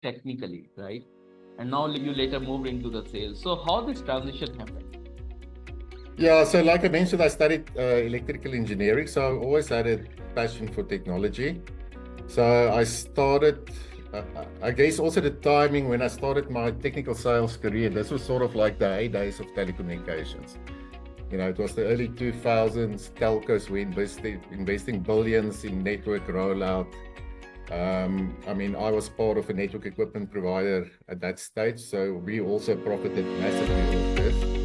technically, right? And now you later moved into the sales. So how this transition happened? Yeah, so like I mentioned, I studied electrical engineering, so I always had a passion for technology. So I started, I guess also the timing when I started my technical sales career, this was sort of like the heydays of telecommunications. You know, it was the early 2000s, telcos were investing billions in network rollout. I mean, I was part of a network equipment provider at that stage, so we also profited massively off this.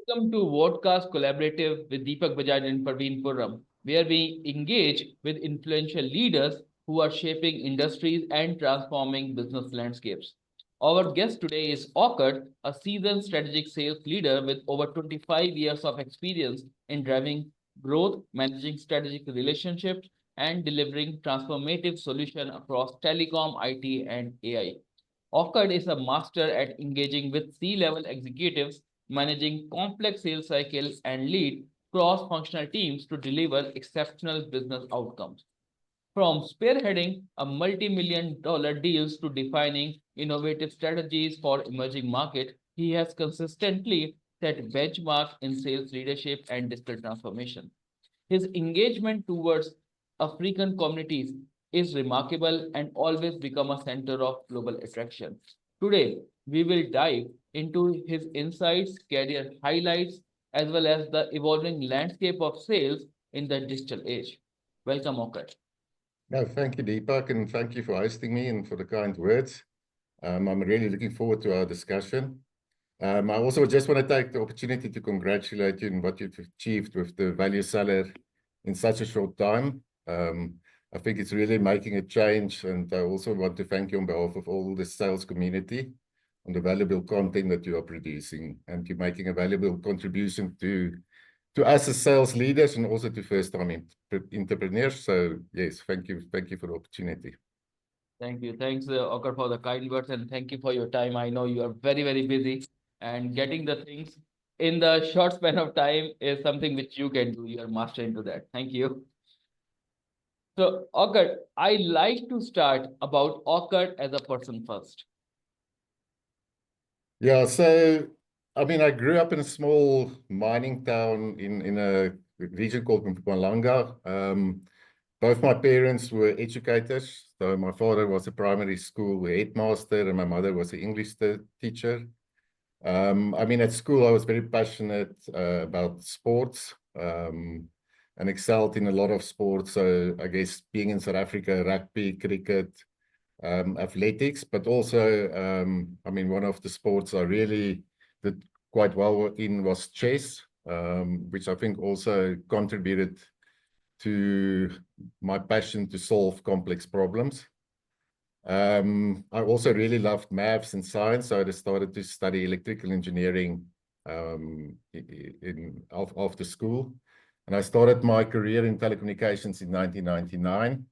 Welcome to Vodcast Collaborative with Deepak Bajaj and Parveen Purram, where we engage with influential leaders who are shaping industries and transforming business landscapes. Our guest today is Ockert, a seasoned strategic sales leader with over 25 years of experience in driving growth, managing strategic relationships, and delivering transformative solutions across telecom, IT, and AI. Ockard is a master at engaging with C-level executives, managing complex sales cycles, and lead cross-functional teams to deliver exceptional business outcomes. From spearheading a multi-million dollar deals to defining innovative strategies for emerging markets, he has consistently set benchmarks in sales leadership and digital transformation. His engagement towards African communities is remarkable and always become a center of global attraction. Today, we will dive into his insights, career highlights, as well as the evolving landscape of sales in the digital age. Welcome, Okat. No, thank you, Deepak, and thank you for hosting me and for the kind words. I'm really looking forward to our discussion. I also just want to take the opportunity to congratulate you on what you've achieved with the value seller in such a short time. I think it's really making a change, and I also want to thank you on behalf of all the sales community on the valuable content that you are producing, and you're making a valuable contribution to us as sales leaders and also to first-time entrepreneurs. So yes, thank you for the opportunity. Thank you. Thanks, Okat, for the kind words and thank you for your time. I know you are very, very busy and getting the things in the short span of time is something which you can do. You are master into that. Thank you. So, Okat, I like to start about Okat as a person first. Yeah, so I mean, I grew up in a small mining town in a region called Mpumalanga. Both my parents were educators. So my father was a primary school headmaster, and my mother was an English teacher. I mean, at school, I was very passionate about sports and excelled in a lot of sports. So I guess being in South Africa, rugby, cricket, athletics, but also, I mean, one of the sports I really did quite well in was chess, which I think also contributed to my passion to solve complex problems. I also really loved maths and science, so I started to study electrical engineering after school. And I started my career in telecommunications in 1999.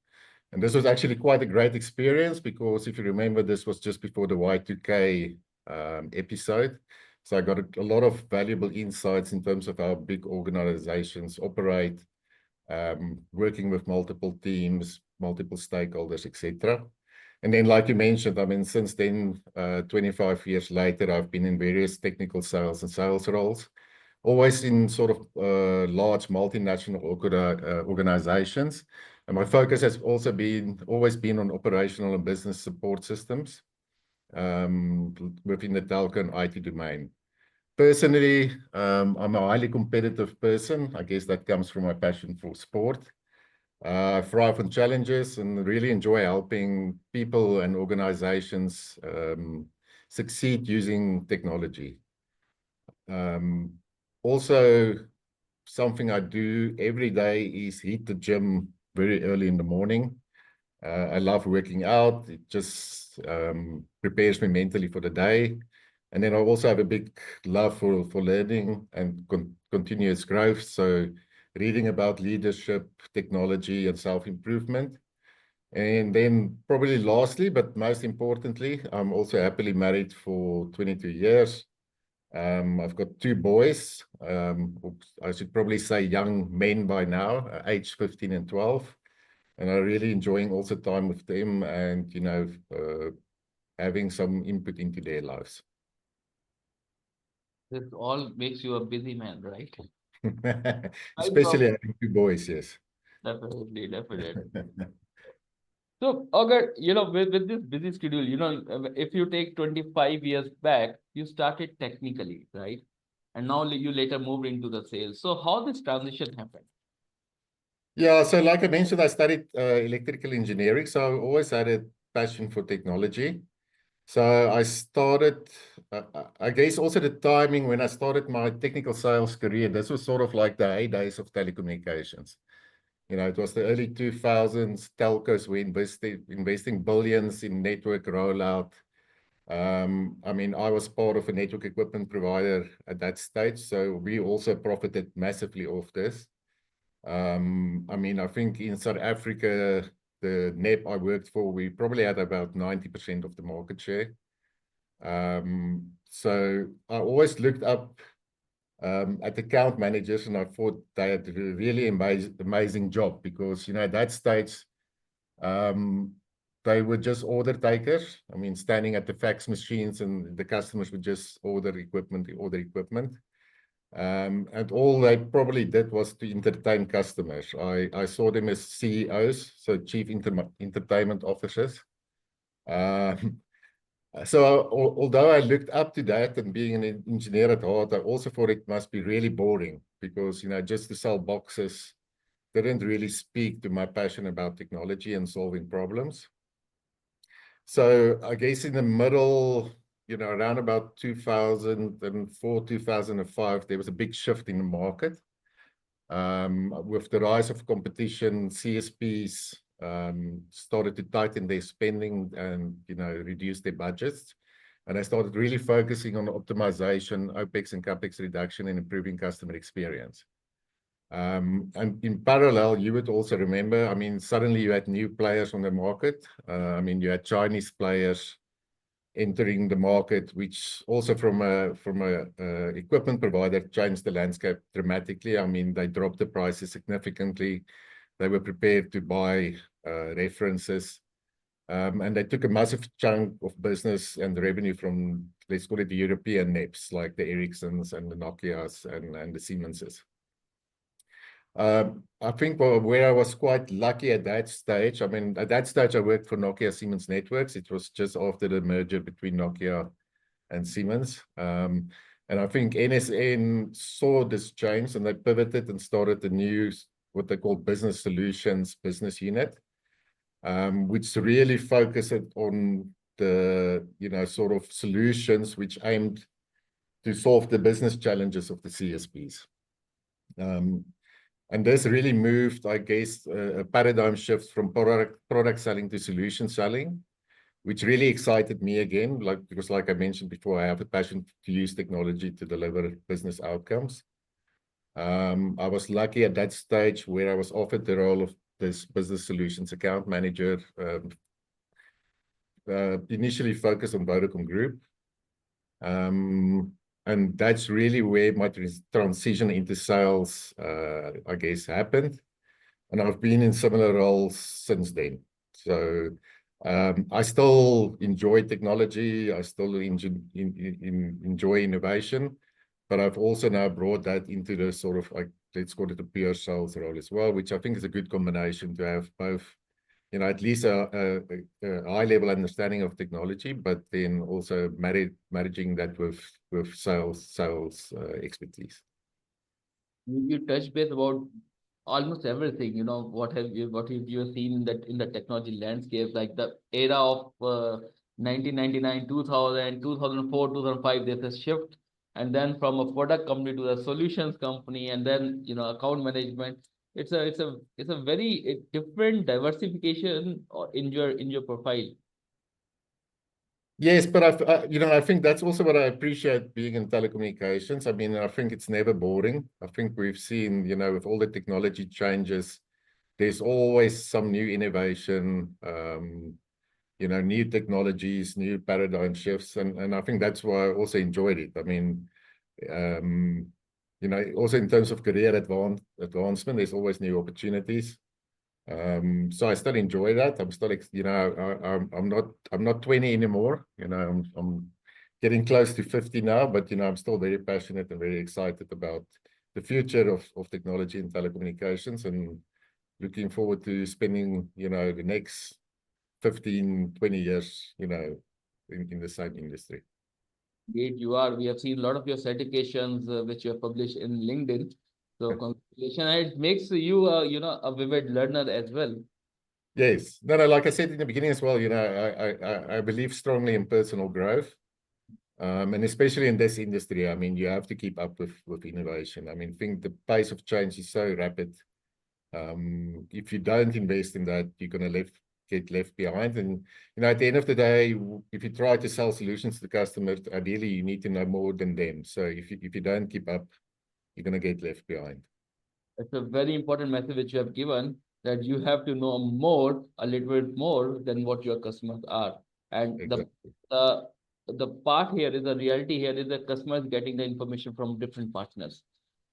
And this was actually quite a great experience because if you remember, this was just before the Y2K episode. So I got a lot of valuable insights in terms of how big organizations operate, working with multiple teams, multiple stakeholders, etc. And then, like you mentioned, I mean, since then, 25 years later, I've been in various technical sales and sales roles, always in sort of large multinational organizations. And my focus has also always been on operational and business support systems within the telco and IT domain. Personally, I'm a highly competitive person. I guess that comes from my passion for sport. I thrive on challenges and really enjoy helping people and organizations succeed using technology. Also, something I do every day is hit the gym very early in the morning. I love working out. It just prepares me mentally for the day. And then I also have a big love for learning and continuous growth. So reading about leadership, technology, and self-improvement. And then probably lastly, but most importantly, I'm also happily married for 22 years. I've got two boys. I should probably say young men by now, age 15 and 12. And I'm really enjoying also time with them and, having some input into their lives. This all makes you a busy man, right? I Especially love having two boys, yes. definitely, definitely. So, Agar, with this busy schedule, if you take 25 years back, you started technically, right? And now you later moved into the sales. So, how this transition happened? Yeah, so like I mentioned, I studied electrical engineering, so I always had a passion for technology. So I started, I guess also the timing when I started my technical sales career, this was sort of like the heydays of telecommunications. It was the early 2000s, telcos were investing billions in network rollout. I mean, I was part of a network equipment provider at that stage, so we also profited massively off this. I mean, I think in South Africa, the NEP I worked for, we probably had about 90% of the market share. So I always looked up at account managers, and I thought they had a really amazing job because, at that stage, um, they were just order takers. I mean, standing at the fax machines, and the customers would just order equipment. And all they probably did was to entertain customers. I saw them as CEOs, so Chief Entertainment Officers. Um, so although I looked up to that and being an engineer at heart, I also thought it must be really boring because, just to sell boxes didn't really speak to my passion about technology and solving problems. So I guess in the middle, around about 2004, 2005, there was a big shift in the market. With the rise of competition, CSPs started to tighten their spending and, reduce their budgets. And I started really focusing on optimization, OPEX and CAPEX reduction, and improving customer experience. And in parallel, you would also remember, I mean, suddenly you had new players on the market. I mean, you had Chinese players entering the market, which also from a equipment provider changed the landscape dramatically. I mean, they dropped the prices significantly. They were prepared to buy references. And they took a massive chunk of business and revenue from, let's call it the European NEPs, like the Ericssons and the Nokias and the Siemenses. I think where I was quite lucky at that stage, I mean, at that stage, I worked for Nokia Siemens Networks. It was just after the merger between Nokia and Siemens. And I think NSN saw this change and they pivoted and started a new, what they call business solutions business unit, which really focused on the, sort of solutions which aimed to solve the business challenges of the CSPs. And this really moved, I guess, a paradigm shift from product selling to solution selling, which really excited me again, because like I mentioned before, I have a passion to use technology to deliver business outcomes. I was lucky at that stage where I was offered the role of this business solutions account manager, initially focused on Vodacom Group. And that's really where my transition into sales, I guess, happened. And I've been in similar roles since then. So I still enjoy technology. I still enjoy innovation. But I've also now brought that into the sort of, like, let's call it a pure sales role as well, which I think is a good combination to have both, at least a high level understanding of technology, but then also managing that with sales expertise. You touched base about almost everything. What have you seen in the technology landscape, like the era of 1999, 2000, 2004, 2005. There's a shift, and then from a product company to a solutions company, and then account management. It's a very different diversification in your profile. Yes, but I think that's also what I appreciate being in telecommunications. I mean, I think it's never boring. I think we've seen, with all the technology changes, there's always some new innovation, new technologies, new paradigm shifts, and I think that's why I also enjoyed it. I mean, also in terms of career advancement, there's always new opportunities. So I still enjoy that. I'm still, I'm not 20 anymore. I'm getting close to 50 now, but I'm still very passionate and very excited about the future of technology and telecommunications, and looking forward to spending, the next 15, 20 years, in the same industry. Great, you are. We have seen a lot of your certifications which you have published in LinkedIn. So congratulations. And it makes you, a vivid learner as well. Yes. No, like I said in the beginning as well, I believe strongly in personal growth. And especially in this industry, I mean, you have to keep up with innovation. I mean, I think the pace of change is so rapid. If you don't invest in that, you're going to get left behind. And, at the end of the day, if you try to sell solutions to customers, ideally, you need to know more than them. So if you don't keep up, you're going to get left behind. It's a very important message which you have given, that you have to know more, a little bit more than what your customers are. And Exactly. the part here is, the reality here is that customers getting the information from different partners.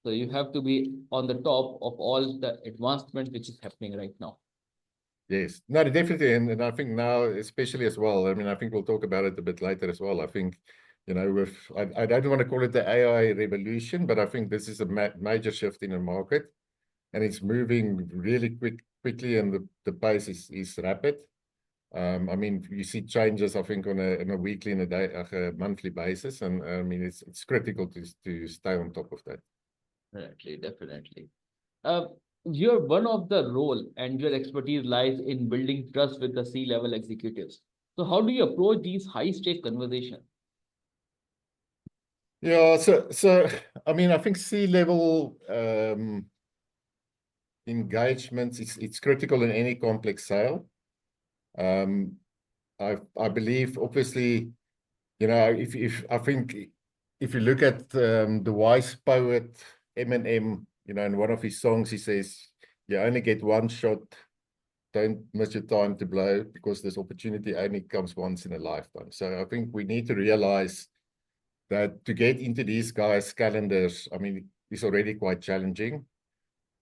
So you have to be on the top of all the advancement which is happening right now. Yes, no, definitely. And I think now, especially as well, I mean, I think we'll talk about it a bit later as well. I think, I don't want to call it the AI revolution, but I think this is a major shift in the market, and it's moving really quickly, and the pace is rapid. I mean, you see changes, I think, on a weekly and a monthly basis, and I mean, it's critical to stay on top of that. Definitely, definitely. Uh, your one of the role and your expertise lies in building trust with the C-level executives. So how do you approach these high-stake conversations? Yeah, so I mean, I think C-level engagements, it's critical in any complex sale. I believe, obviously, if I think if you look at the wise poet Eminem, in one of his songs, he says, "You only get one shot. Don't miss your time to blow, because this opportunity only comes once in a lifetime." So I think we need to realize that to get into these guys' calendars, I mean, it's already quite challenging.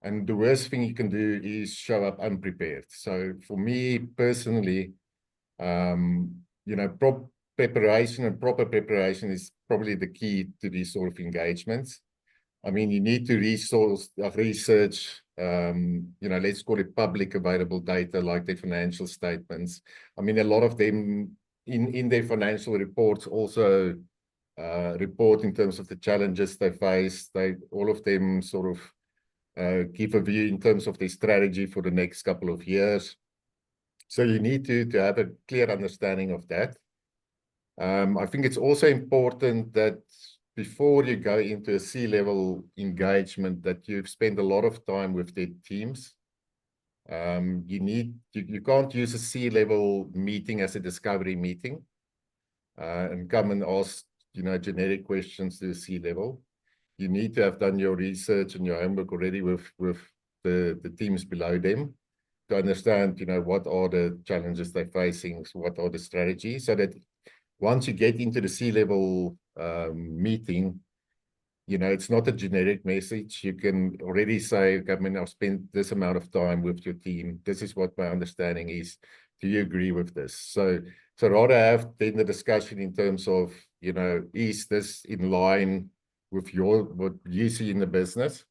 And the worst thing you can do is show up unprepared. So for me personally, preparation and proper preparation is probably the key to these sort of engagements. I mean, you need to research, let's call it public available data, like their financial statements. I mean, a lot of them in their financial reports also report in terms of the challenges they face. All of them sort of give a view in terms of their strategy for the next couple of years. So you need to have a clear understanding of that. I think it's also important that before you go into a C-level engagement, that you've spent a lot of time with their teams. You can't use a C-level meeting as a discovery meeting and come and ask generic questions to the C-level. You need to have done your research and your homework already with the teams below them, to understand, what are the challenges they're facing, what are the strategies, so that once you get into the C-level meeting, it's not a generic message. You can already say, "I mean, I've spent this amount of time with your team. This is what my understanding is. Do you agree with this?" So rather have then the discussion in terms of, is this in line with what you see in the business?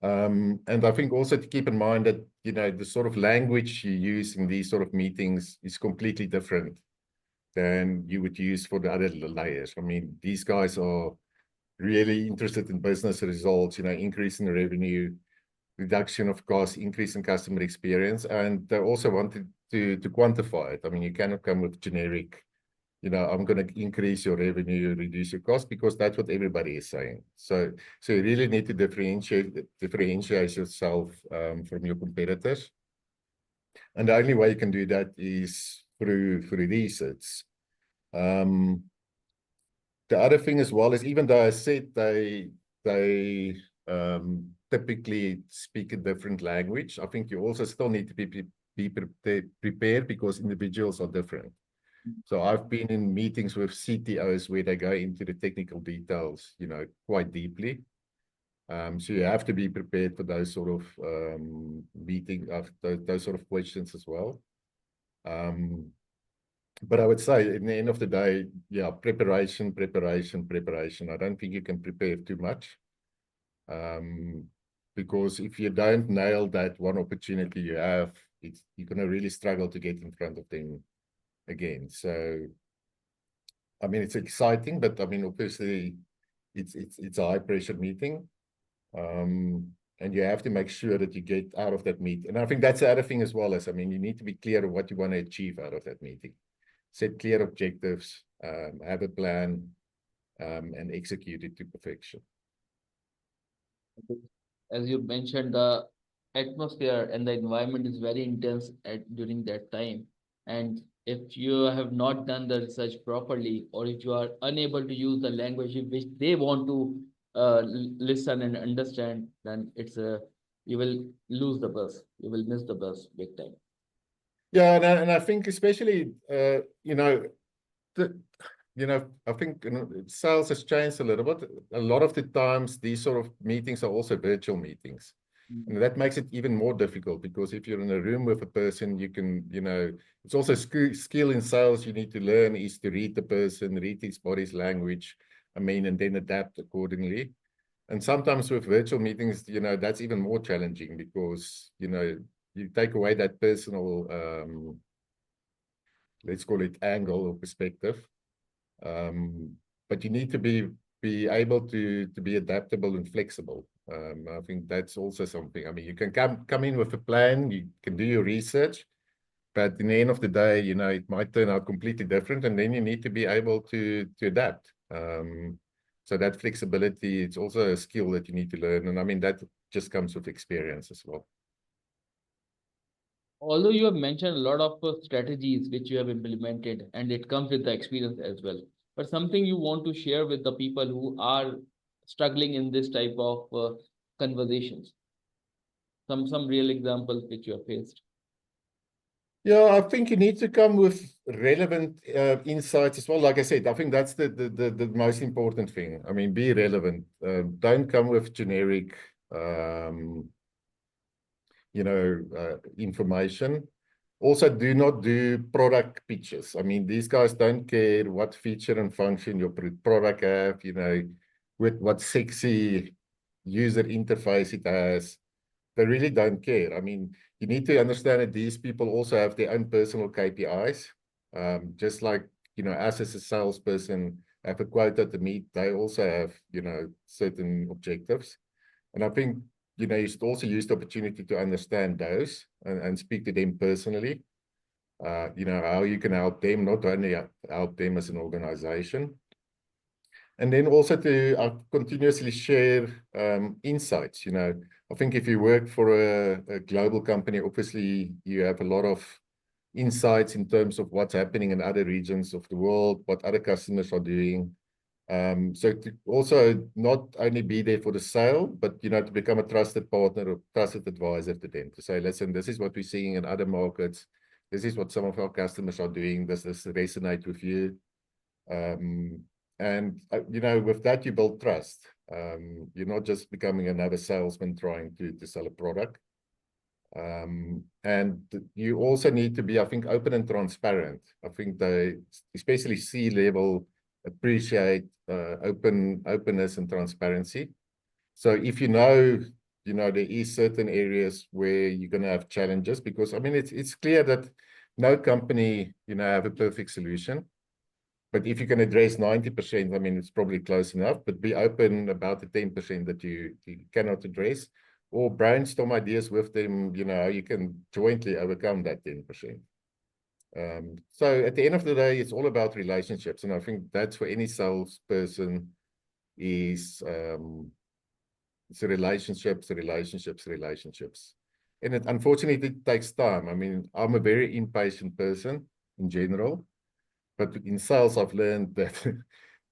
And I think also to keep in mind that, the sort of language you use in these sort of meetings is completely different than you would use for the other layers. I mean, these guys are really interested in business results, increasing revenue, reduction of costs, increase in customer experience, and they also wanted to quantify it. I mean, you cannot come with generic, I'm going to increase your revenue, reduce your cost, because that's what everybody is saying. So you really need to differentiate yourself from your competitors. And the only way you can do that is through research. The other thing as well is, even though I said they typically speak a different language. I think you also still need to be prepared because individuals are different. So I've been in meetings with CTOs where they go into the technical details, you know, quite deeply. So you have to be prepared for those sort of those sort of questions as well. But I would say, in the end of the day, yeah, preparation. I don't think you can prepare too much. Because if you don't nail that one opportunity you have, you're going to really struggle to get in front of them again. So, I mean, it's exciting, but I mean, obviously, it's a high pressure meeting. And you have to make sure that you get out of that meeting. And I think that's the other thing as well, as I mean, you need to be clear of what you want to achieve out of that meeting. Set clear objectives, have a plan, and execute it to perfection. As you mentioned, the atmosphere and the environment is very intense during that time. And if you have not done the research properly, or if you are unable to use the language in which they want to listen and understand, then you will lose the bus. You will miss the bus big time. Yeah, and I think especially, you know, I think sales has changed a little bit. A lot of the times, these sort of meetings are also virtual meetings. And that makes it even more difficult because if you're in a room with a person, you can, you know, it's also skill in sales you need to learn is to read the person, read his body's language, I mean, and then adapt accordingly. And sometimes with virtual meetings, you know, that's even more challenging because, you know, you take away that personal, let's call it angle or perspective. But you need to be able to be adaptable and flexible. I think that's also something. I mean, you can come in with a plan, you can do your research, but in the end of the day, you know, it might turn out completely different, and then you need to be able to adapt. So that flexibility, it's also a skill that you need to learn, and I mean that just comes with experience as well. Although you have mentioned a lot of strategies which you have implemented, and it comes with the experience as well, but something you want to share with the people who are struggling in this type of conversations, some real examples which you have faced. Yeah, I think you need to come with relevant insights as well. Like I said, I think that's the most important thing. I mean, be relevant. Don't come with generic, you know, information. Also, do not do product pitches. I mean, these guys don't care what feature and function your product have, you know, with what sexy user interface it has. They really don't care. I mean, you need to understand that these people also have their own personal KPIs. Just like, you know, us as a salesperson have a quota to meet, they also have, you know, certain objectives. And I think, you know, you should also use the opportunity to understand those and speak to them personally. You know, how you can help them, not only help them as an organization. And then also to continuously share insights. You know, I think if you work for a global company, obviously you have a lot of insights in terms of what's happening in other regions of the world, what other customers are doing. So to also not only be there for the sale, but, you know, to become a trusted partner or trusted advisor to them, to say, listen, this is what we're seeing in other markets. This is what some of our customers are doing. Does this resonate with you? And, you know, with that, you build trust. You're not just becoming another salesman trying to sell a product. And you also need to be, I think, open and transparent. I think they, especially C-level, appreciate openness and transparency. So if you know, there is certain areas where you're going to have challenges, because I mean, it's clear that no company, have a perfect solution. But if you can address 90%, I mean, it's probably close enough, but be open about the 10% that you cannot address, or brainstorm ideas with them, how you can jointly overcome that 10%. So at the end of the day, it's all about relationships. And I think that's for any salesperson is, it's relationships. And it unfortunately it takes time. I mean, I'm a very impatient person in general, but in sales, I've learned that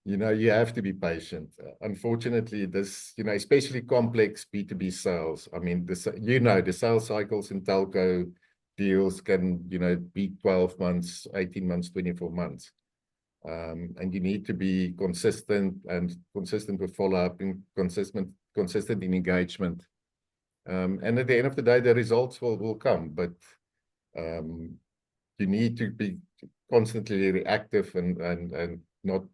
you have to be patient. Unfortunately, this, especially complex B2B sales. I mean, the sales cycles in telco deals can, be 12 months, 18 months, 24 months. And you need to be consistent with follow-up and consistent in engagement. And at the end of the day, the results will come, but you need to be constantly reactive and not,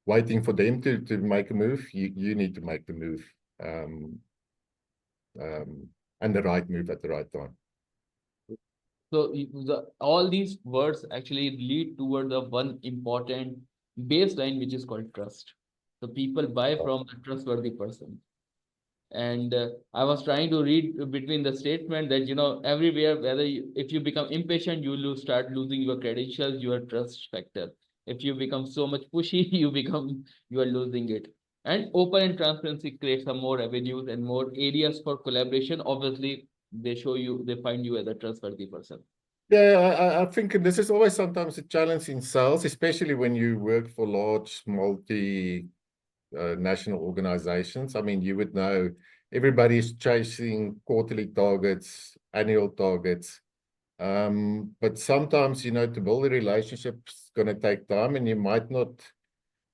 waiting for them to make a move. You need to make the move, and the right move at the right time. So all these words actually lead toward the one important baseline, which is called trust. So people buy from a trustworthy person. And I was trying to read between the statement that, everywhere, if you become impatient, you start losing your credentials, your trust factor. If you become so much pushy, you are losing it. And open and transparency creates some more avenues and more areas for collaboration. Obviously, they find you as a trustworthy person. Yeah, I think this is always sometimes a challenge in sales, especially when you work for large national organizations. I mean, you would know everybody's chasing quarterly targets, annual targets. But sometimes, to build a relationship is going to take time, and you might not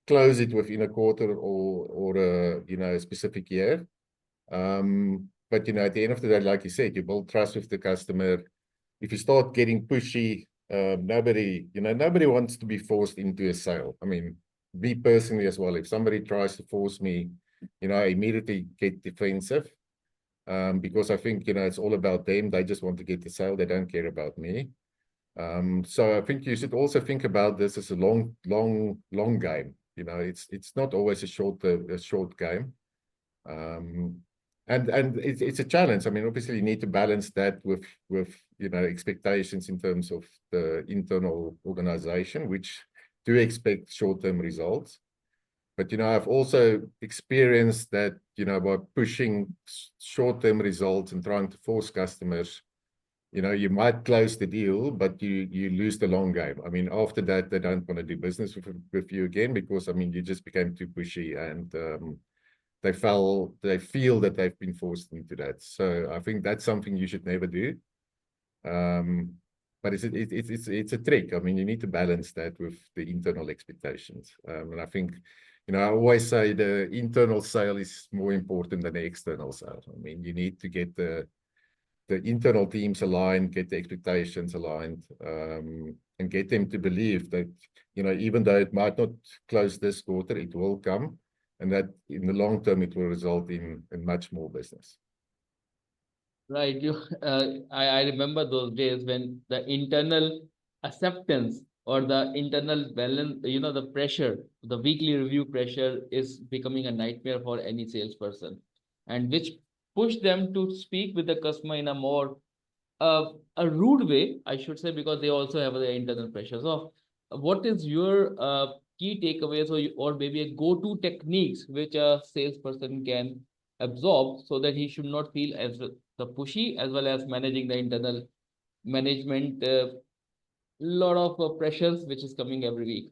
close it within a quarter or a specific year. But at the end of the day, like you said, you build trust with the customer. If you start getting pushy, nobody wants to be forced into a sale. I mean, me personally as well, if somebody tries to force me, I immediately get defensive, because I think, it's all about them. They just want to get the sale. They don't care about me. So I think you should also think about this as a long game. It's not always a short game. And it's a challenge. I mean, obviously you need to balance that with expectations in terms of the internal organization, which do expect short-term results. But I've also experienced that by pushing short-term results and trying to force customers, you might close the deal, but you lose the long game. I mean, after that, they don't want to do business with you again, because I mean, you just became too pushy, and they feel that they've been forced into that. So I think that's something you should never do. But it's a trick. I mean, you need to balance that with the internal expectations. And I think, I always say the internal sale is more important than the external sale. I mean, you need to get the internal teams aligned, get the expectations aligned, and get them to believe that, even though it might not close this quarter, it will come, and that in the long term, it will result in much more business. Right. I remember those days when the internal acceptance or the internal balance, the pressure, the weekly review pressure is becoming a nightmare for any salesperson, and which push them to speak with the customer in a more a rude way, I should say, because they also have their internal pressure. So, what is your key takeaways, or maybe a go-to techniques which a salesperson can absorb so that he should not feel as the pushy, as well as managing the internal management lot of pressures which is coming every week?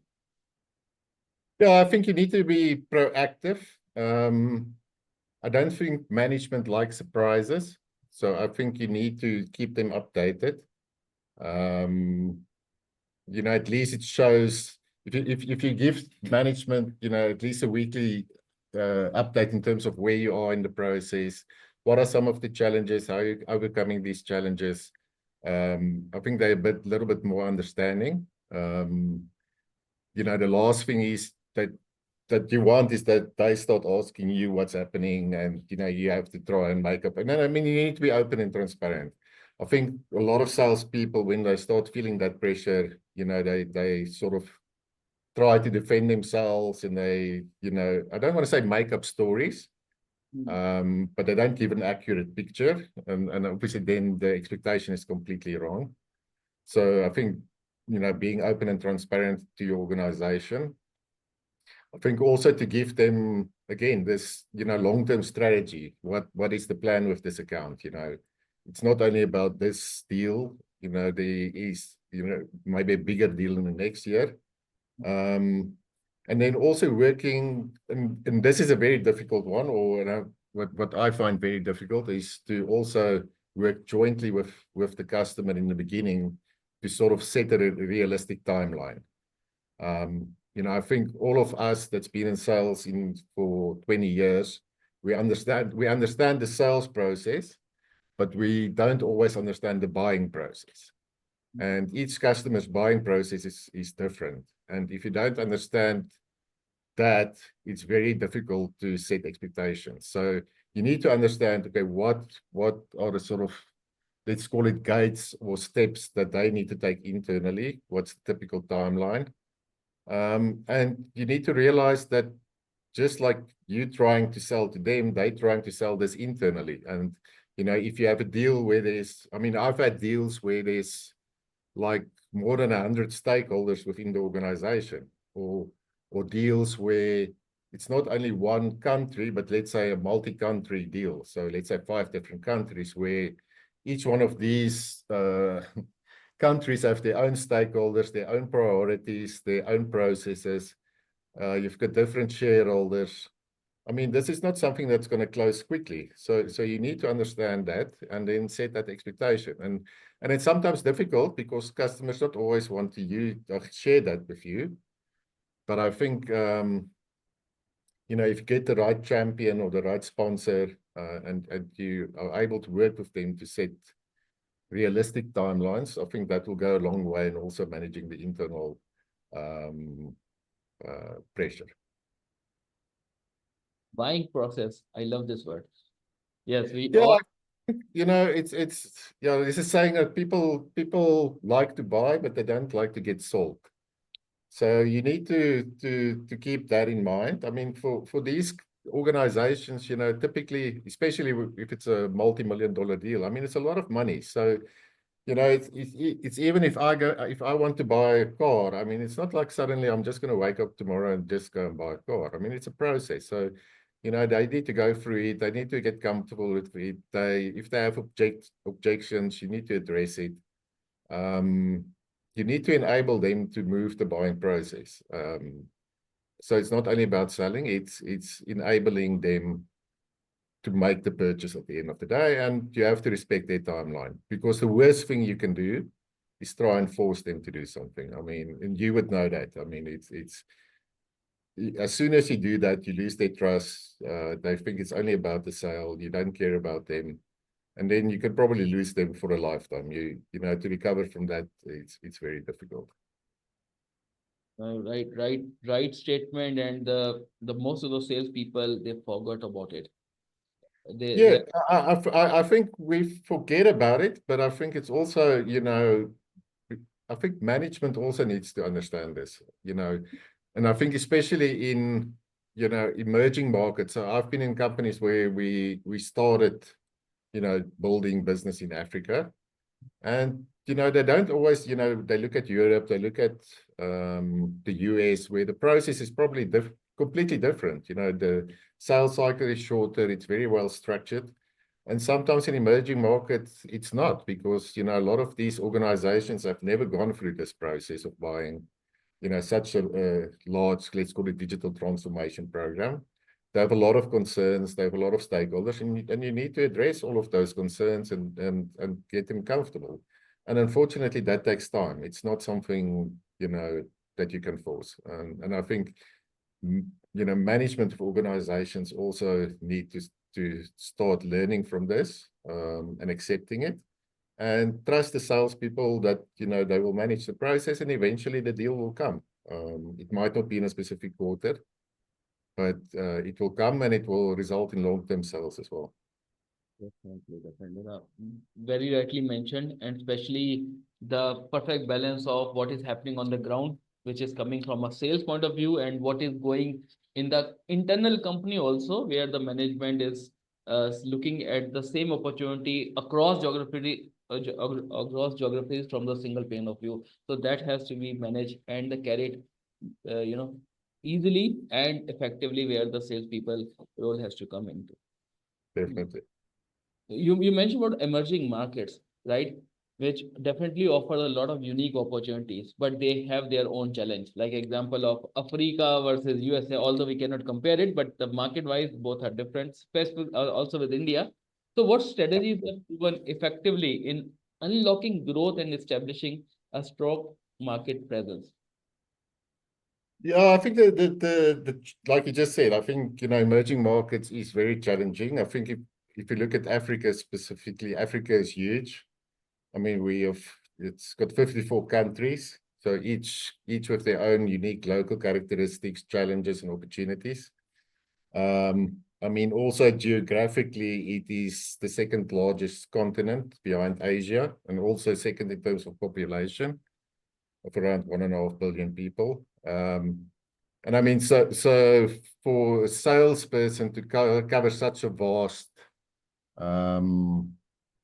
Yeah, I think you need to be proactive. I don't think management likes surprises, so I think you need to keep them updated. At least it shows, if you give management, at least a weekly update in terms of where you are in the process, what are some of the challenges, how are you overcoming these challenges. I think they're a little bit more understanding. The last thing is that you want is that they start asking you what's happening, and you have to try and make up. And then, I mean, you need to be open and transparent. I think a lot of salespeople, when they start feeling that pressure, they sort of try to defend themselves, and they, I don't want to say make up stories, but they don't give an accurate picture, and obviously then the expectation is completely wrong. So I think, being open and transparent to your organization. I think also to give them, again, this, long-term strategy. What is the plan with this account? It's not only about this deal, there is, maybe a bigger deal in the next year. And then also working, and this is a very difficult one, or what I find very difficult is to also work jointly with the customer in the beginning to sort of set a realistic timeline. I think all of us that's been in sales for 20 years, we understand the sales process, but we don't always understand the buying process. And each customer's buying process is different. And if you don't understand that, it's very difficult to set expectations. So you need to understand, okay, what are the sort of, let's call it gates or steps that they need to take internally? What's the typical timeline? And you need to realize that just like you trying to sell to them, they trying to sell this internally. And, if you have a deal where I've had deals where there's like more than 100 stakeholders within the organization, or deals where it's not only one country, but let's say a multi-country deal. So let's say 5 different countries where each one of these countries have their own stakeholders, their own priorities, their own processes. You've got different shareholders. This is not something that's going to close quickly. So you need to understand that and then set that expectation. And it's sometimes difficult because customers don't always want to share that with you. But I think, if you get the right champion or the right sponsor, and you are able to work with them to set realistic timelines, I think that will go a long way in also managing the internal pressure. Buying process. I love this word. Yes, we Yeah, all. it's this is saying that people like to buy, but they don't like to get sold. So you need to keep that in mind. For these organizations, typically, especially if it's a multi-million-dollar deal, it's a lot of money. So, it's even if I want to buy a car, it's not like suddenly I'm just going to wake up tomorrow and just go and buy a car. It's a process. So, they need to go through it. They need to get comfortable with it. If they have objections, you need to address it. You need to enable them to move the buying process. So it's not only about selling, it's enabling them to make the purchase at the end of the day, and you have to respect their timeline, because the worst thing you can do is try and force them to do something. And you would know that. It's as soon as you do that, you lose their trust. They think it's only about the sale. You don't care about them. And then you could probably lose them for a lifetime. To recover from that, it's very difficult. Right statement. And the most of those salespeople, they forgot about it. Yeah, They I think we forget about it, but I think it's also, I think management also needs to understand this, and I think especially in, emerging markets. So I've been in companies where we started, building business in Africa. And, they don't always, they look at Europe, they look at the US, where the process is probably completely different. The sales cycle is shorter, it's very well structured. And sometimes in emerging markets, it's not, because, a lot of these organizations have never gone through this process of buying, such a large, let's call it, digital transformation program. They have a lot of concerns, they have a lot of stakeholders, and you need to address all of those concerns and get them comfortable. And unfortunately, that takes time. It's not something, that you can force. And I think, management of organizations also need to start learning from this, and accepting it, and trust the salespeople that, they will manage the process, and eventually the deal will come. It might not be in a specific quarter, but it will come, and it will result in long-term sales as well. definitely. Very rightly mentioned, and especially the perfect balance of what is happening on the ground, which is coming from a sales point of view, and what is going in the internal company also, where the management is looking at the same opportunity across geographies from the single pane of view. So that has to be managed and carried, easily and effectively, where the salespeople role has to come into. Definitely. You mentioned about emerging markets, right? which definitely offer a lot of unique opportunities, but they have their own challenge. Like example of Africa versus USA, although we cannot compare it, but the market wise both are different, especially also with India. So what strategies have proven effectively in unlocking growth and establishing a strong market presence? Yeah, I think like you just said, I think, emerging markets is very challenging. I think if you look at Africa specifically, Africa is huge. I mean, it's got 54 countries, so each with their own unique local characteristics, challenges, and opportunities. I mean, also geographically, it is the second largest continent behind Asia, and also second in terms of population of around 1.5 billion people. And I mean, so for a salesperson to cover such a vast um,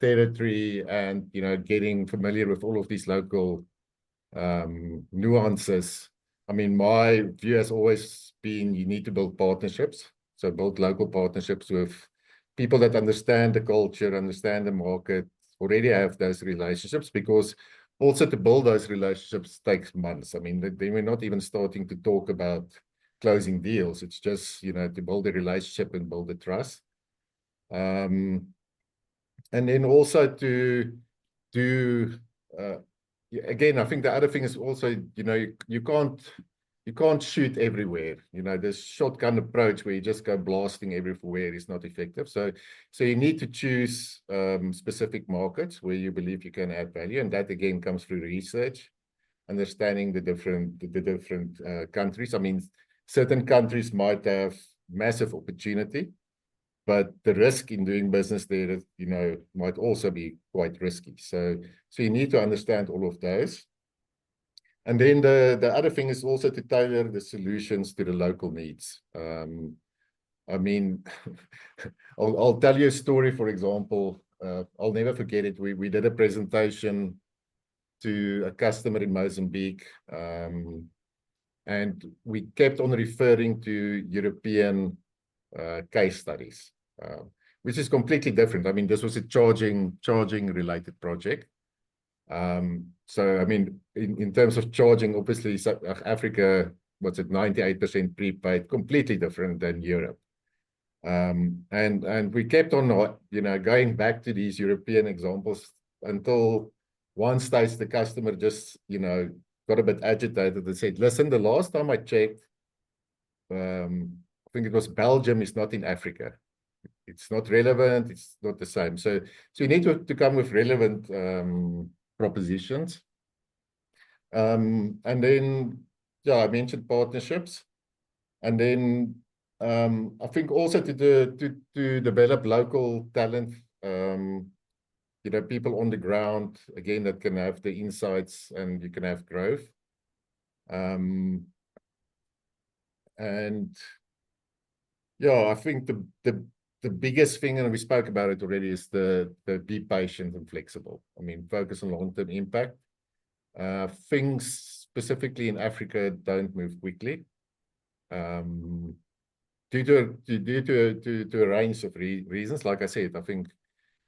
territory, and getting familiar with all of these local nuances. I mean, my view has always been you need to build partnerships. So build local partnerships with people that understand the culture, understand the market, already have those relationships, because also to build those relationships takes months. I mean, they were not even starting to talk about closing deals. It's just, to build a relationship and build the trust. Um, and then also to do again, I think the other thing is also, you can't shoot everywhere. This shotgun approach where you just go blasting everywhere is not effective. So you need to choose specific markets where you believe you can add value, and that again comes through research, understanding the different countries. I mean, certain countries might have massive opportunity, but the risk in doing business there, might also be quite risky. So you need to understand all of those. And then the other thing is also to tailor the solutions to the local needs. I mean, I'll tell you a story, for example. I'll never forget it. We did a presentation to a customer in Mozambique, and we kept on referring to European case studies, which is completely different. I mean, this was a charging related project. So, I mean, in terms of charging, obviously, Africa, what's it, 98% prepaid, completely different than Europe. And we kept on, going back to these European examples until one stage the customer just, got a bit agitated and said, listen, the last time I checked, I think it was Belgium is not in Africa. It's not relevant. It's not the same. So you need to come with relevant propositions. And then, yeah, I mentioned partnerships. And then I think also to develop local talent, people on the ground, again, that can have the insights and you can have growth. And yeah, I think the biggest thing, and we spoke about it already, is the be patient and flexible. I mean, focus on long-term impact. Things specifically in Africa don't move quickly. Due to a range of reasons. Like I said, I think,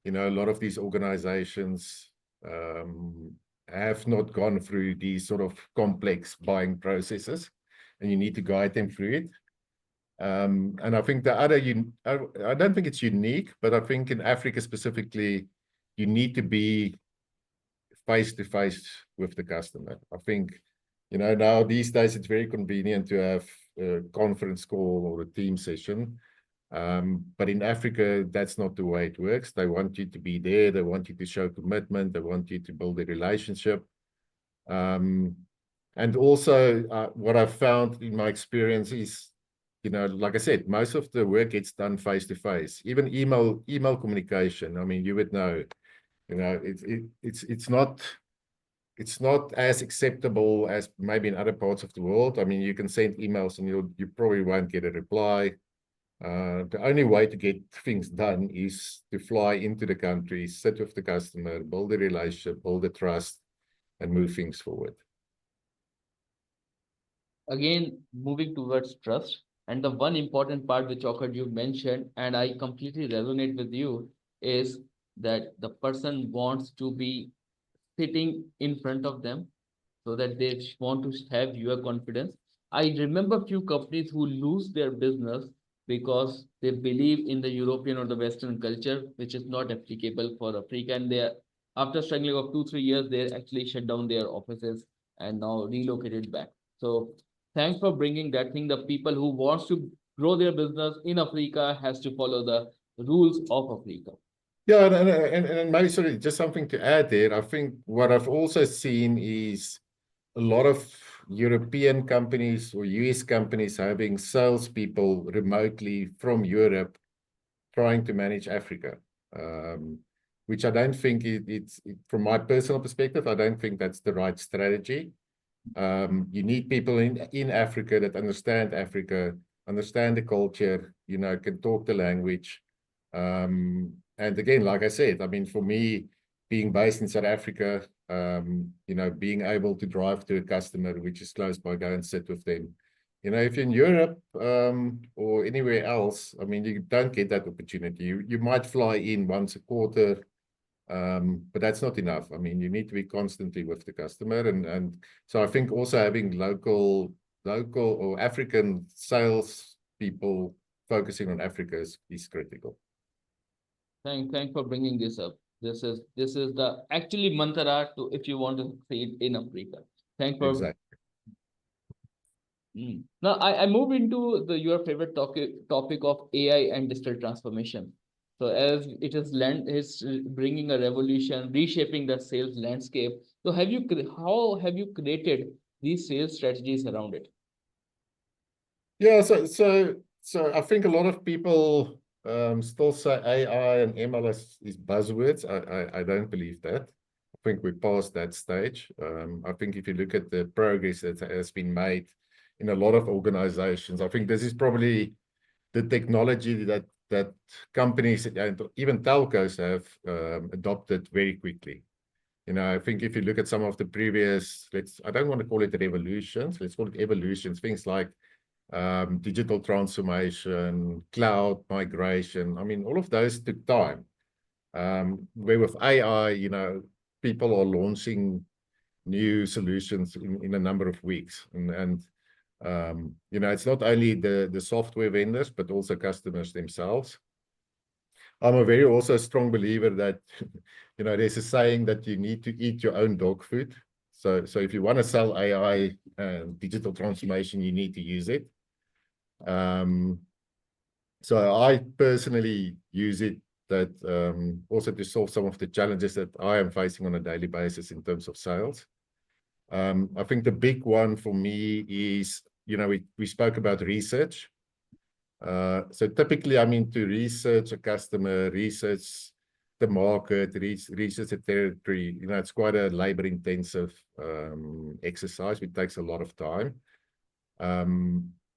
a lot of these organizations have not gone through these sort of complex buying processes, and you need to guide them through it. And I think the other, I don't think it's unique, but I think in Africa specifically, you need to be face to face with the customer. I think, now these days it's very convenient to have a conference call or a team session. But in Africa, that's not the way it works. They want you to be there. They want you to show commitment. They want you to build a relationship. And also, what I've found in my experience is, like I said, most of the work gets done face to face. Even email communication. I mean, you would know, it's not as acceptable as maybe in other parts of the world. I mean, you can send emails and you probably won't get a reply. The only way to get things done is to fly into the country, sit with the customer, build a relationship, build the trust, and move things forward. Again, moving towards trust. And the one important part which occurred you mentioned, and I completely resonate with you, is that the person wants to be sitting in front of them so that they want to have your confidence. I remember few companies who lose their business because they believe in the European or the Western culture, which is not applicable for Africa. And they are, after struggling of 2, 3 years, they actually shut down their offices and now relocated back. So thanks for bringing that thing. The people who wants to grow their business in Africa has to follow the rules of Africa. Yeah, and maybe sorry, just something to add there. I think what I've also seen is a lot of European companies or US companies having salespeople remotely from Europe trying to manage Africa, which I don't think from my personal perspective, I don't think that's the right strategy. You need people in Africa that understand Africa, understand the culture, can talk the language. And again, like I said, I mean, for me, being based in South Africa, being able to drive to a customer which is close by, go and sit with them. If you're in Europe or anywhere else, I mean, you don't get that opportunity. You might fly in once a quarter, but that's not enough. I mean, you need to be constantly with the customer. And so I think also having local or African sales people focusing on Africa is critical. Thanks for bringing this up. This is the actually mantra to, if you want to say it in Africa. Thanks for. Exactly. Now I move into your favorite topic of AI and digital transformation. So as it is bringing a revolution, reshaping the sales landscape. So how have you created these sales strategies around it? Yeah, so I think a lot of people still say AI and ML is buzzwords. I don't believe that. I think we're past that stage. I think if you look at the progress that has been made in a lot of organizations, I think this is probably the technology that companies and even telcos have adopted very quickly. I think if you look at some of the previous, I don't want to call it revolutions, let's call it evolutions, things like digital transformation, cloud migration. I mean, all of those took time. Where with AI, people are launching new solutions in a number of weeks. And it's not only the software vendors, but also customers themselves. I'm a very also strong believer that, there's a saying that you need to eat your own dog food. So if you want to sell AI and digital transformation, you need to use it. So I personally use it that also to solve some of the challenges that I am facing on a daily basis in terms of sales. I think the big one for me is, we spoke about research. So typically, I mean, to research a customer, research the market, research the territory, it's quite a labor-intensive exercise, which takes a lot of time.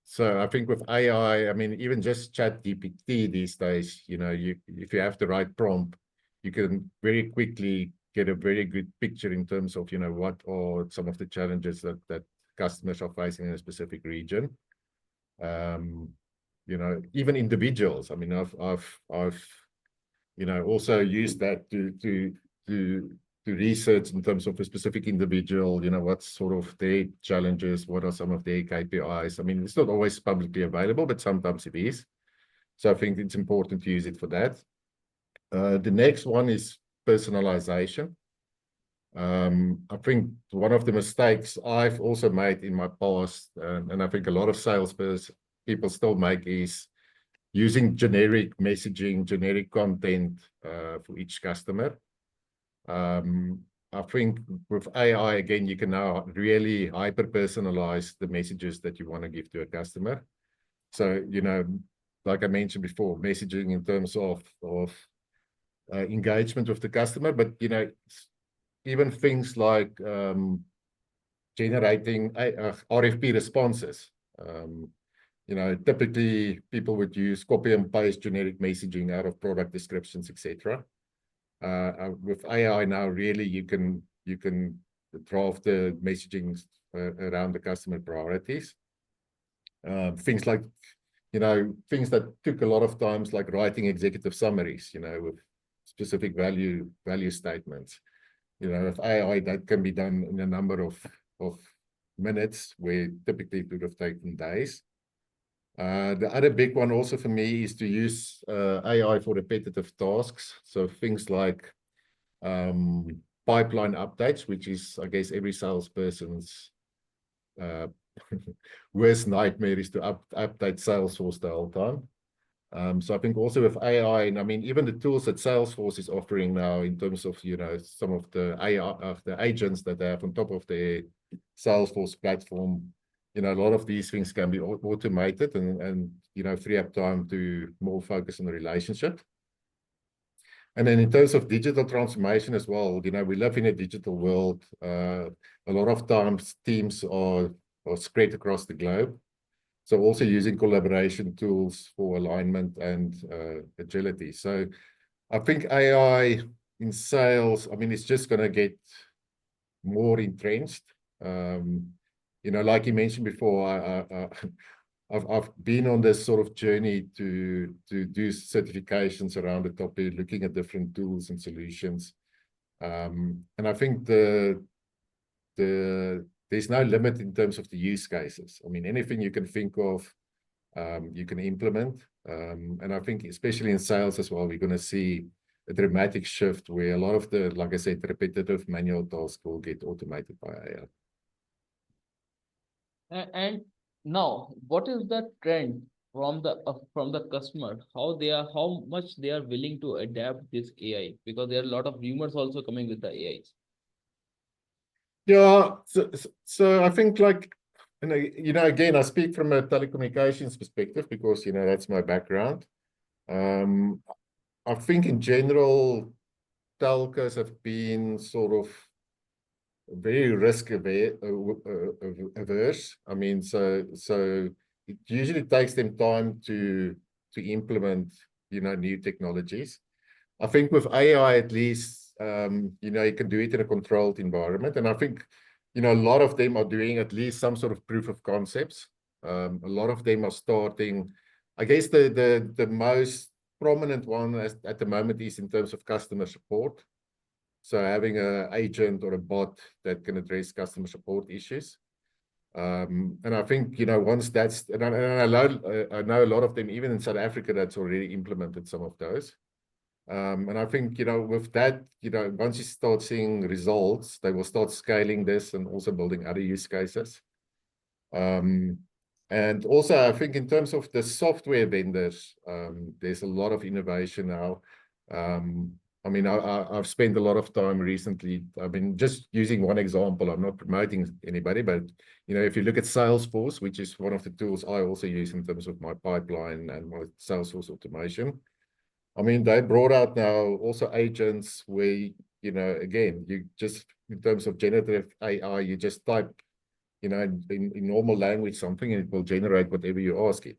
So I think with AI, I mean, even just ChatGPT these days, if you have the right prompt, you can very quickly get a very good picture in terms of, what are some of the challenges that customers are facing in a specific region. Even individuals. I mean, I've also used that to research in terms of a specific individual, what's sort of their challenges, what are some of their KPIs. I mean, it's not always publicly available, but sometimes it is. So I think it's important to use it for that. The next one is personalization. I think one of the mistakes I've also made in my past, and I think a lot of people still make, is using generic messaging, generic content for each customer. I think with AI, again, you can now really hyper-personalize the messages that you want to give to a customer. So, like I mentioned before, messaging in terms of engagement with the customer, but, even things like generating RFP responses. Typically people would use copy and paste generic messaging out of product descriptions, etc. With AI now, really, you can draft the messaging around the customer priorities. Things like, things that took a lot of times, like writing executive summaries, with specific value statements. With AI, that can be done in a number of minutes, where typically it would have taken days. The other big one also for me is to use AI for repetitive tasks. So things like pipeline updates, which is, I guess, every salesperson's uh, worst nightmare is to update Salesforce the whole time. So I think also with AI, and I mean, even the tools that Salesforce is offering now in terms of, some of the AI, of the agents that they have on top of the Salesforce platform, a lot of these things can be automated and free up time to more focus on the relationship. And then in terms of digital transformation as well, we live in a digital world. A lot of times teams are spread across the globe. So also using collaboration tools for alignment and agility. So I think AI in sales, I mean, it's just going to get more entrenched. Like you mentioned before, I've been on this sort of journey to do certifications around the topic, looking at different tools and solutions. And I think there's no limit in terms of the use cases. I mean, anything you can think of, you can implement. And I think especially in sales as well, we're going to see a dramatic shift where a lot of the, like I said, repetitive manual tasks will get automated by AI. And now, what is the trend from the customer? How much they are willing to adapt this AI? Because there are a lot of rumors also coming with the AIs. Yeah, so I think like, again, I speak from a telecommunications perspective because, that's my background. I think in general, telcos have been sort of very risk averse. I mean, so it usually takes them time to implement, new technologies. I think with AI, at least, you can do it in a controlled environment. And I think, a lot of them are doing at least some sort of proof of concepts. A lot of them are starting, I guess the most prominent one at the moment is in terms of customer support. So having an agent or a bot that can address customer support issues. And I think, once that's, and I know a lot of them, even in South Africa, that's already implemented some of those. And I think, with that, once you start seeing results, they will start scaling this and also building other use cases. And also, I think in terms of the software vendors, there's a lot of innovation now. I mean, I've spent a lot of time recently. I mean, just using one example, I'm not promoting anybody, but, if you look at Salesforce, which is one of the tools I also use in terms of my pipeline and my Salesforce automation. I mean, they brought out now also agents where, again, you just, in terms of generative AI, you just type, in normal language something and it will generate whatever you ask it.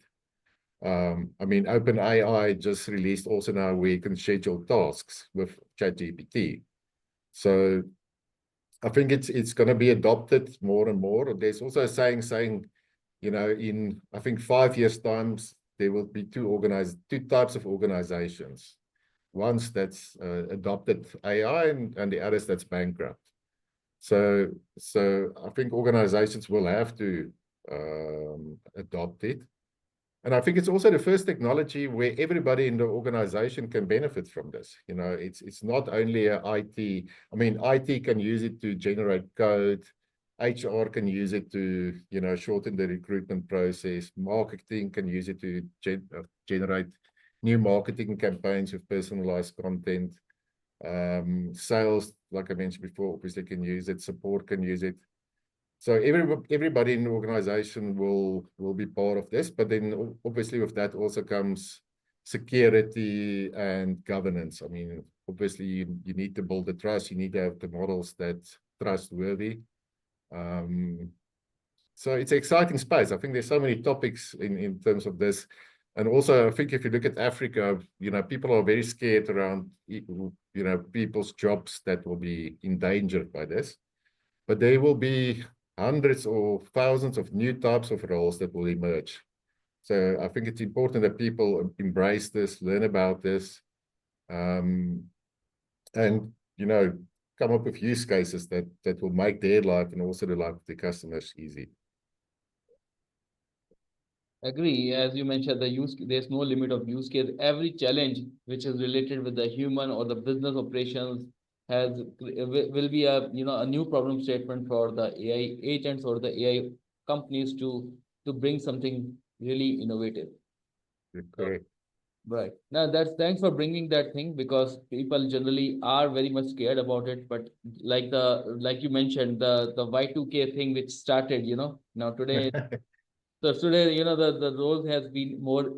I mean, OpenAI just released also now where you can schedule tasks with ChatGPT. So I think it's going to be adopted more and more. There's also a saying, in, I think, 5 years' times, there will be two types of organizations. One's that's adopted AI and the others that's bankrupt. So I think organizations will have to adopt it. And I think it's also the first technology where everybody in the organization can benefit from this. It's not only a IT. I mean, IT can use it to generate code. HR can use it to, shorten the recruitment process. Marketing can use it to generate new marketing campaigns with personalized content. Sales, like I mentioned before, obviously can use it. Support can use it. So everybody in the organization will be part of this, but then obviously with that also comes security and governance. I mean, obviously you need to build the trust. You need to have the models that's trustworthy. So it's an exciting space. I think there's so many topics in terms of this. And also, I think if you look at Africa, people are very scared around, people's jobs that will be endangered by this. But there will be hundreds or thousands of new types of roles that will emerge. So I think it's important that people embrace this, learn about this. And, come up with use cases that will make their life and also the life of the customers easy. Agree. As you mentioned, there's no limit of use case. Every challenge which is related with the human or the business operations will be a a new problem statement for the AI agents or the AI companies to bring something really innovative. Correct. Right. Now that's thanks for bringing that thing because people generally are very much scared about it. But like you mentioned, the Y2K thing which started, now today. So today, the role has been more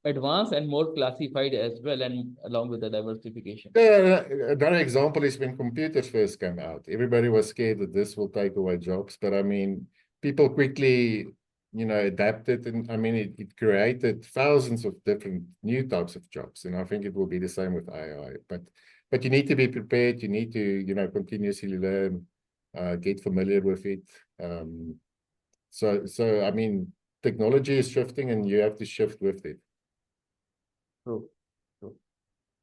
advanced and more classified as well, and along with the diversification. Yeah, another example is when computers first came out. Everybody was scared that this will take away jobs, but I mean, people quickly, adapted, and I mean, it created thousands of different new types of jobs, and I think it will be the same with AI. But you need to be prepared. You need to, continuously learn, get familiar with it. So I mean, technology is shifting, and you have to shift with it. True. True.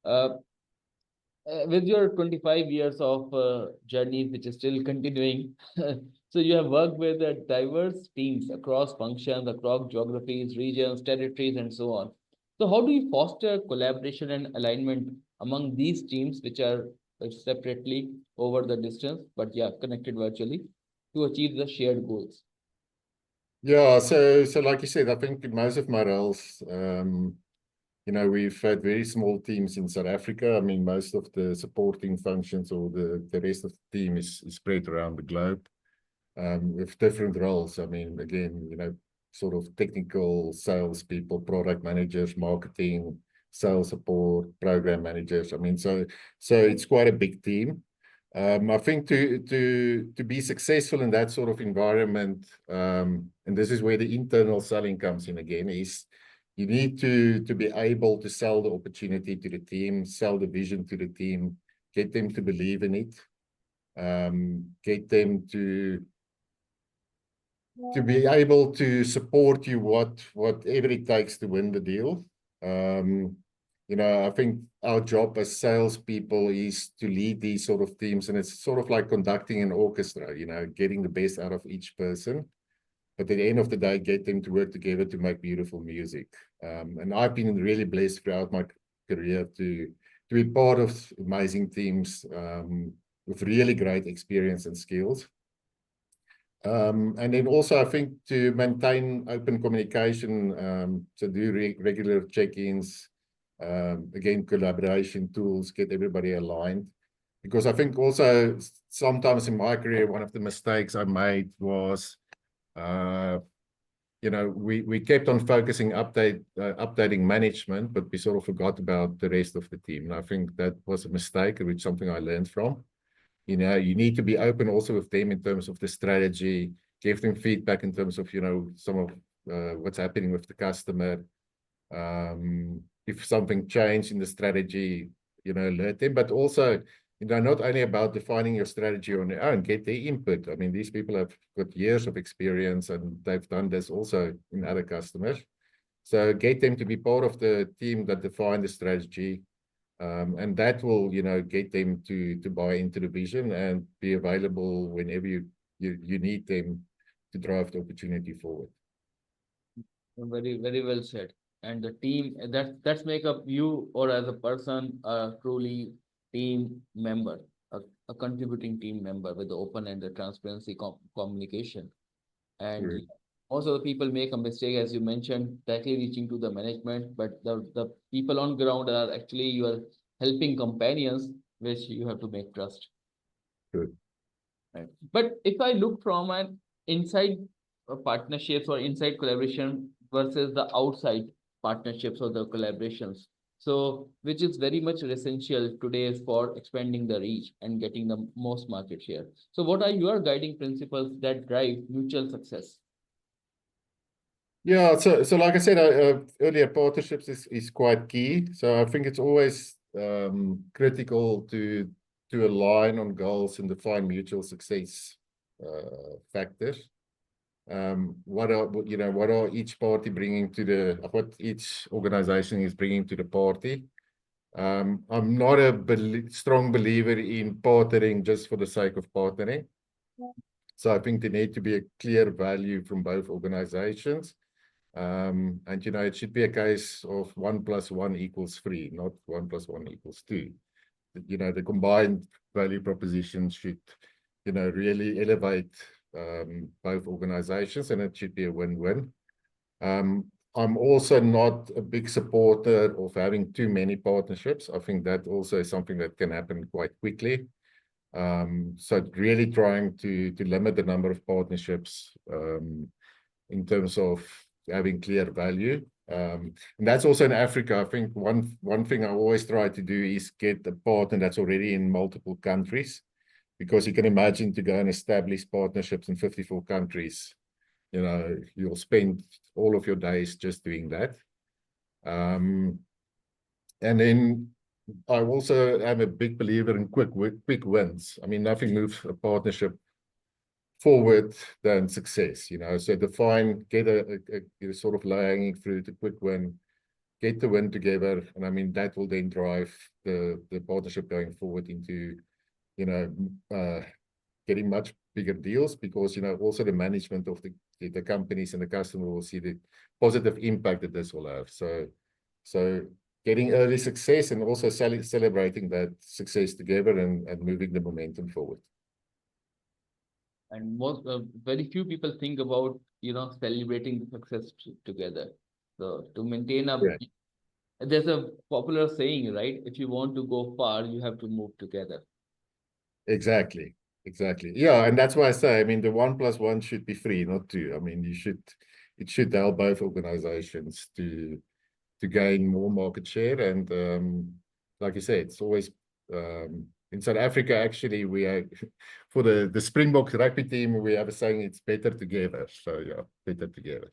Uh, with your 25 years of journey, which is still continuing, so you have worked with diverse teams across functions, across geographies, regions, territories, and so on. So, how do you foster collaboration and alignment among these teams, which are separately over the distance, but yeah, connected virtually to achieve the shared goals? Yeah, so like you said, I think in most of my roles, we've had very small teams in South Africa. I mean, most of the supporting functions or the rest of the team is spread around the globe, with different roles. I mean, again, sort of technical sales people, product managers, marketing, sales support, program managers. I mean, so it's quite a big team. I think to be successful in that sort of environment, and this is where the internal selling comes in again, is you need to be able to sell the opportunity to the team, sell the vision to the team, get them to believe in it, get them to be able to support you whatever it takes to win the deal. I think our job as salespeople is to lead these sort of teams, and it's sort of like conducting an orchestra, getting the best out of each person. But at the end of the day, get them to work together to make beautiful music. And I've been really blessed throughout my career to be part of amazing teams with really great experience and skills. And then also, I think to maintain open communication, to do regular check-ins, again, collaboration tools, get everybody aligned. Because I think also sometimes in my career, one of the mistakes I made was, we kept on focusing updating management, but we sort of forgot about the rest of the team. And I think that was a mistake, which something I learned from. You need to be open also with them in terms of the strategy, give them feedback in terms of, some of what's happening with the customer. If something changed in the strategy, let them, but also, not only about defining your strategy on their own, get their input. I mean, these people have got years of experience and they've done this also in other customers. So get them to be part of the team that define the strategy. And that will, get them to buy into the vision and be available whenever you need them to drive the opportunity forward. Very, very well said. And the team that's make up you or as a person a truly team member, a contributing team member with the open and the transparency communication. And Correct. most of the people make a mistake, as you mentioned, directly reaching to the management, but the people on ground are actually your helping companions, which you have to make trust. Good. Right. But if I look from an inside partnerships or inside collaboration versus the outside partnerships or the collaborations, so which is very much essential today for expanding the reach and getting the most market share. So, what are your guiding principles that drive mutual success? Yeah, so like I said earlier, partnerships is quite key. So I think it's always critical to align on goals and define mutual success factors. What are each party bringing to what each organization is bringing to the party, I'm not a strong believer in partnering just for the sake of partnering. So I think there need to be a clear value from both organizations. And, it should be a case of 1+1 = 3, not 1+1 = 2. The combined value proposition should, really elevate both organizations, and it should be a win-win. I'm also not a big supporter of having too many partnerships. I think that also is something that can happen quite quickly. So really trying to limit the number of partnerships in terms of having clear value. And that's also in Africa. I think one thing I always try to do is get a partner that's already in multiple countries, because you can imagine to go and establish partnerships in 54 countries. You'll spend all of your days just doing that. And then I also am a big believer in quick wins. I mean, nothing moves a partnership forward than success. So define, get a sort of low-hanging fruit, a quick win, get the win together, and I mean that will then drive the partnership going forward into getting much bigger deals, because also the management of the companies and the customer will see the positive impact that this will have. So getting early success and also celebrating that success together and moving the momentum forward. And most very few people think about celebrating the success together. So to maintain a, Yeah, there's a popular saying, right? If you want to go far, you have to move together. exactly. Yeah, and that's why I say, I mean, the 1+1 should be 3, not 2. I mean, it should help both organizations to gain more market share. And like you said, it's always in South Africa, actually, we are for the Springboks rugby team, we have a saying, it's better together. So yeah, better together.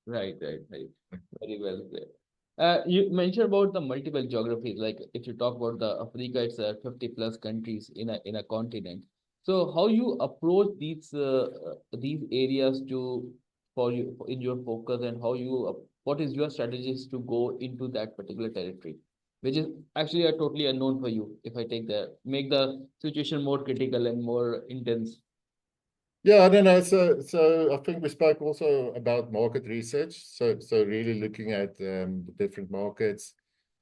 Right. Very well said. You mentioned about the multiple geographies. Like if you talk about the Africa, it's 50 plus countries in a continent. So how you approach these areas to for you in your focus, and how you what is your strategies to go into that particular territory, which is actually a totally unknown for you. If I take the make the situation more critical and more intense. Yeah, I don't know. So I think we spoke also about market research. So really looking at the different markets.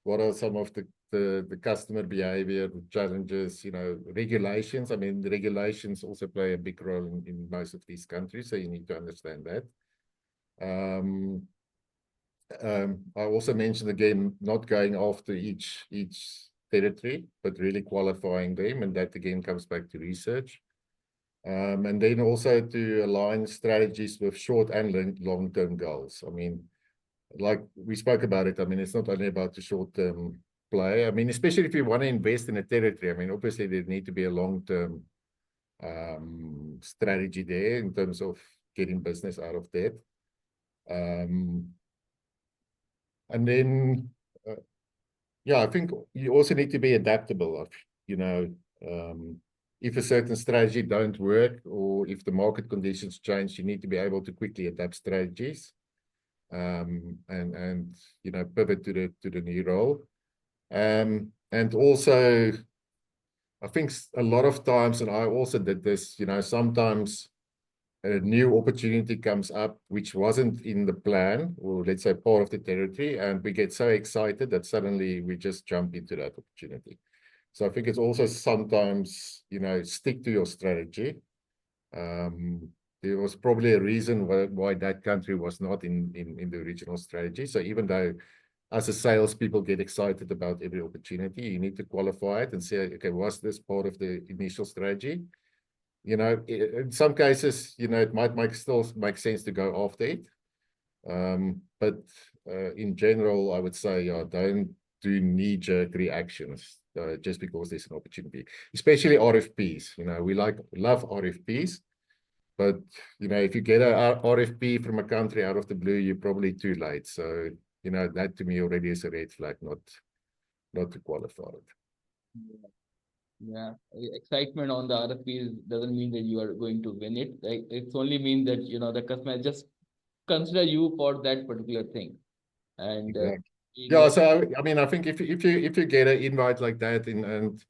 What are some of the customer behavior challenges, regulations? I mean, the regulations also play a big role in most of these countries, so you need to understand that. Um, I also mentioned again, not going after each territory, but really qualifying them, and that again comes back to research. And then also to align strategies with short and long-term goals. I mean, like we spoke about it, I mean, it's not only about the short-term play. I mean, especially if you want to invest in a territory, I mean, obviously there need to be a long-term strategy there in terms of getting business out of that. And then, yeah, I think you also need to be adaptable. You know, if a certain strategy don't work, or if the market conditions change, you need to be able to quickly adapt strategies, and pivot to the new role. And also, I think a lot of times, and I also did this, sometimes a new opportunity comes up which wasn't in the plan, or let's say part of the territory, and we get so excited that suddenly we just jump into that opportunity. So I think it's also sometimes, stick to your strategy. There was probably a reason why that country was not in the original strategy. So even though as a salespeople get excited about every opportunity, you need to qualify it and say, okay, was this part of the initial strategy? In some cases, it might still make sense to go after it. But in general, I would say, don't do knee-jerk reactions just because there's an opportunity, especially RFPs. We love RFPs, but if you get a RFP from a country out of the blue, you're probably too late. So, that to me already is a red flag, not to qualify it. Yeah, excitement on the RFP doesn't mean that you are going to win it. Like it's only mean that the customer just consider you for that particular thing, and Exactly. Yeah, so I mean, I think if you get an invite like that, and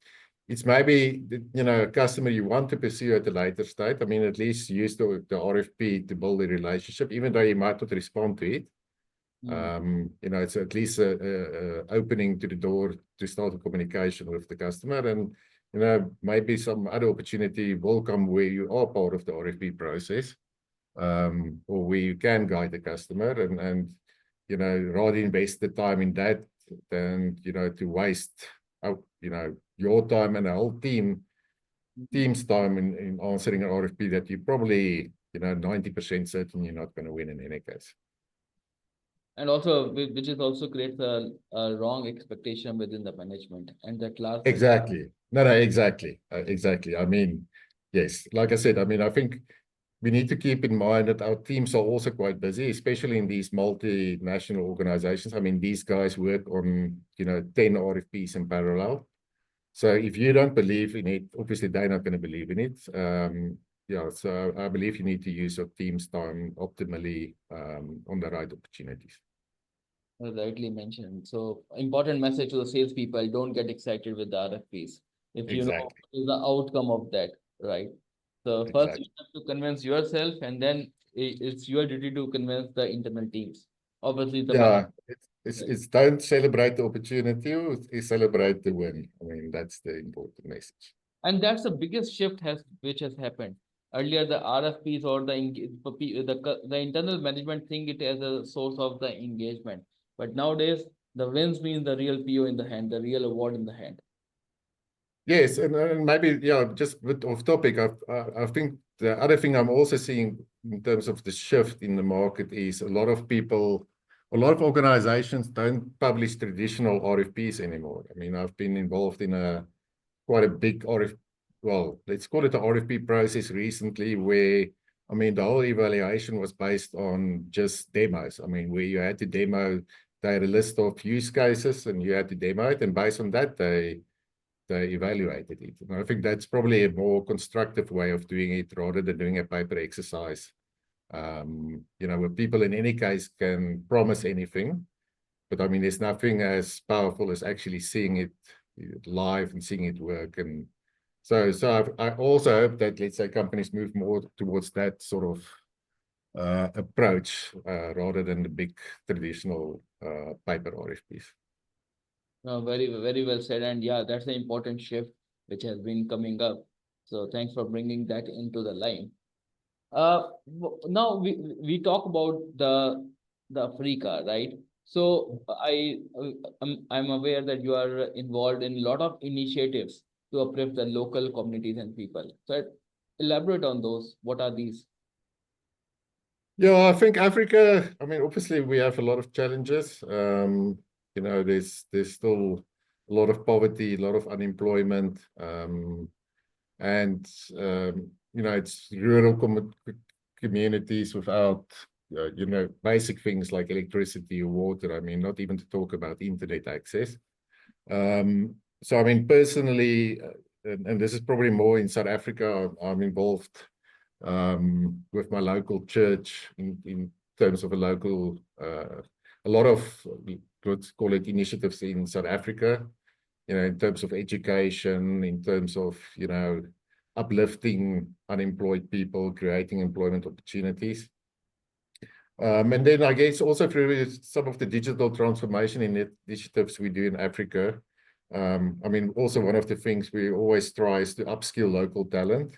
it's maybe a customer you want to pursue at a later stage. I mean, at least use the RFP to build a relationship, even though you might not respond to it. Mm. It's at least a opening to the door to start a communication with the customer, and maybe some other opportunity will come where you are part of the RFP process, or where you can guide the customer, and rather invest the time in that than to waste out your time and the whole team's time in answering an RFP that you probably 90% certain you're not going to win in any case. And also, which is also creates a wrong expectation within the management and the class. Exactly. No, exactly. Exactly. I mean, yes, like I said, I mean, I think we need to keep in mind that our teams are also quite busy, especially in these multinational organizations. I mean, these guys work on, 10 RFPs in parallel. So if you don't believe in it, obviously they're not going to believe in it. Yeah, so I believe you need to use your team's time optimally on the right opportunities. Rightly mentioned. So important message to the salespeople: don't get excited with the RFPs. If you know what Exactly. is the outcome of that, right? So first you Exactly. have to convince yourself, and then it's your duty to convince the internal teams. Obviously, the Yeah, management. it's don't celebrate the opportunity, it's celebrate the win. I mean, that's the important message. And that's the biggest shift has which has happened. Earlier, the RFPs or the internal management think it as a source of the engagement, but nowadays the wins means the real PO in the hand, the real award in the hand. Yes, and maybe, yeah, just a bit off topic. I think the other thing I'm also seeing in terms of the shift in the market is a lot of organizations don't publish traditional RFPs anymore. I mean, I've been involved in quite a big well, let's call it the RFP process recently, where, I mean, the whole evaluation was based on just demos. I mean, where you had to demo, they had a list of use cases and you had to demo it, and based on that, they evaluated it. And I think that's probably a more constructive way of doing it rather than doing a paper exercise. Where people in any case can promise anything, but I mean, there's nothing as powerful as actually seeing it live and seeing it work. And so I also hope that, let's say, companies move more towards that sort of approach rather than the big traditional paper RFPs. No, very well said. And yeah, that's the important shift which has been coming up. So thanks for bringing that into the line. Now we talk about the Africa, right? So I'm aware that you are involved in a lot of initiatives to uplift the local communities and people. So elaborate on those. What are these? Yeah, I think Africa, I mean, obviously we have a lot of challenges. There's still a lot of poverty, a lot of unemployment, and it's rural communities without basic things like electricity or water. I mean, not even to talk about internet access. So I mean, personally, and this is probably more in South Africa, I'm involved with my local church in terms of a lot of, let's call it, initiatives in South Africa, in terms of education, in terms of, uplifting unemployed people, creating employment opportunities. And then I guess also through some of the digital transformation initiatives we do in Africa. I mean, also one of the things we always try is to upskill local talent.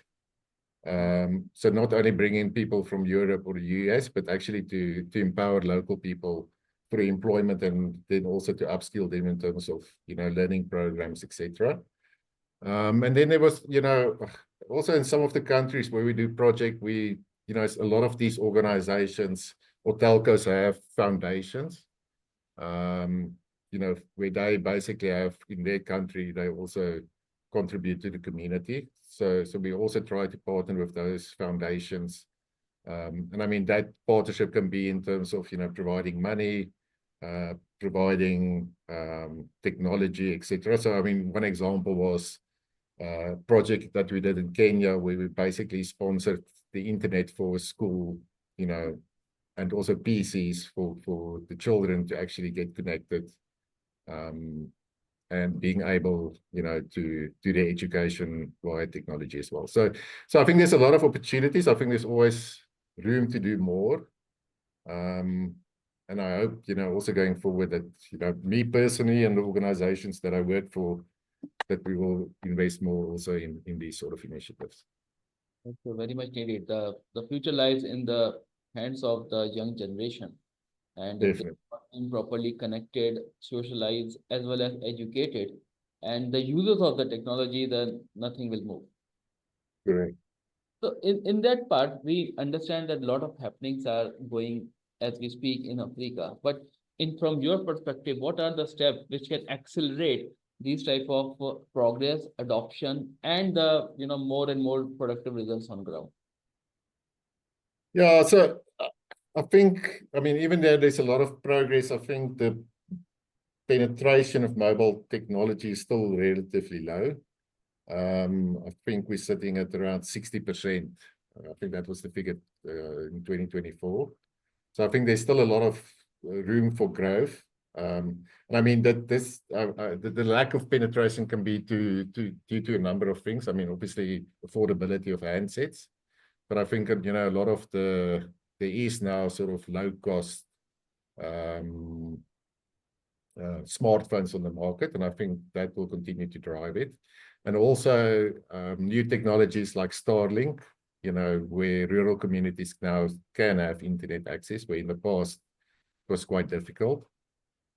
So not only bring in people from Europe or the US, but actually to empower local people through employment, and then also to upskill them in terms of, learning programs, etc. And then there was, also in some of the countries where we do project, a lot of these organizations or telcos have foundations, where they basically have in their country, they also contribute to the community. So we also try to partner with those foundations. And I mean, that partnership can be in terms of, providing money, providing technology, etc. So, I mean, one example was a project that we did in Kenya, where we basically sponsored the internet for school, and also PCs for the children to actually get connected and being able, to do their education via technology as well. So I think there's a lot of opportunities. I think there's always room to do more. And I hope, also going forward that, me personally and the organizations that I work for, that we will invest more also in these sort of initiatives. Okay, very much needed. The future lies in the hands of the young generation. And if Definitely. they're not being properly connected, socialized, as well as educated, and the users of the technology, then nothing will move. Correct. So in that part, we understand that a lot of happenings are going as we speak in Africa. But in from your perspective, what are the steps which can accelerate these type of progress, adoption, and the more and more productive results on ground? Yeah, so I think, even though there's a lot of progress, I think the penetration of mobile technology is still relatively low. I think we're sitting at around 60%. I think that was the figure in 2024. So I think there's still a lot of room for growth. And that the lack of penetration can be due to a number of things. Obviously affordability of handsets, but I think a lot of there is now sort of low cost smartphones on the market, and I think that will continue to drive it. And also new technologies like Starlink, where rural communities now can have internet access, where in the past it was quite difficult.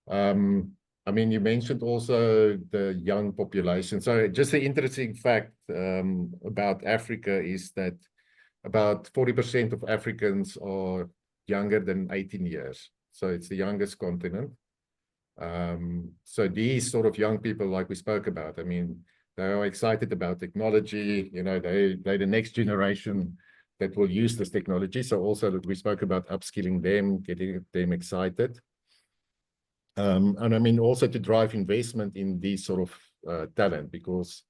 You mentioned also the young population. So just the interesting fact about Africa is that about 40% of Africans are younger than 18 years. So it's the youngest continent. So these sort of young people, like we spoke about, they are excited about technology. They're the next generation that will use this technology. So also we spoke about upskilling them, getting them excited. And also to drive investment in these sort of talent, because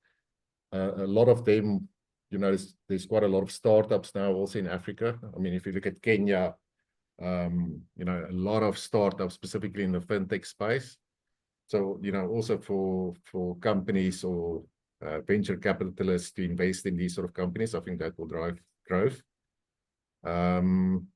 a lot of them, there's quite a lot of startups now also in Africa. If you look at Kenya, a lot of startups, specifically in the fintech space. So, also for companies or venture capitalists to invest in these sort of companies, I think that will drive growth. And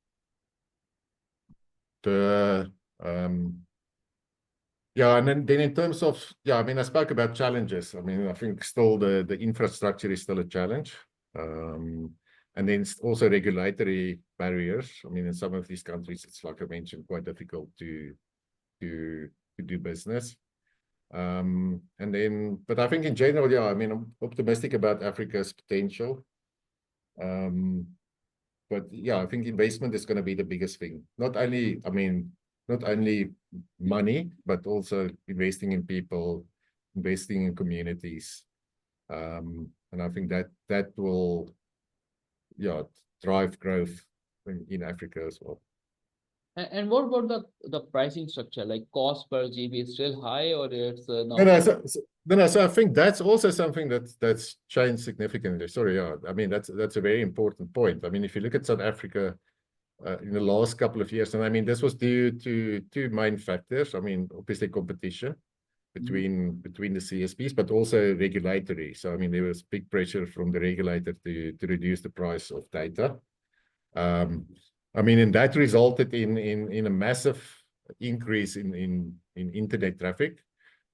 then in terms of, I spoke about challenges. I think still the infrastructure is still a challenge. And then also regulatory barriers. In some of these countries, it's like I mentioned, quite difficult to do business. But I think in general, I'm optimistic about Africa's potential. But I think investment is going to be the biggest thing. Not only money, but also investing in people, investing in communities. And I think that will drive growth in Africa as well. And what about the pricing structure, like cost per GB is still high, or it's now? So I think that's also something that's changed significantly. Sorry, that's a very important point. If you look at South Africa in the last couple of years, and this was due to two main factors. Obviously competition between the CSPs, but also regulatory. So there was big pressure from the regulator to reduce the price of data. And that resulted in a massive increase in internet traffic.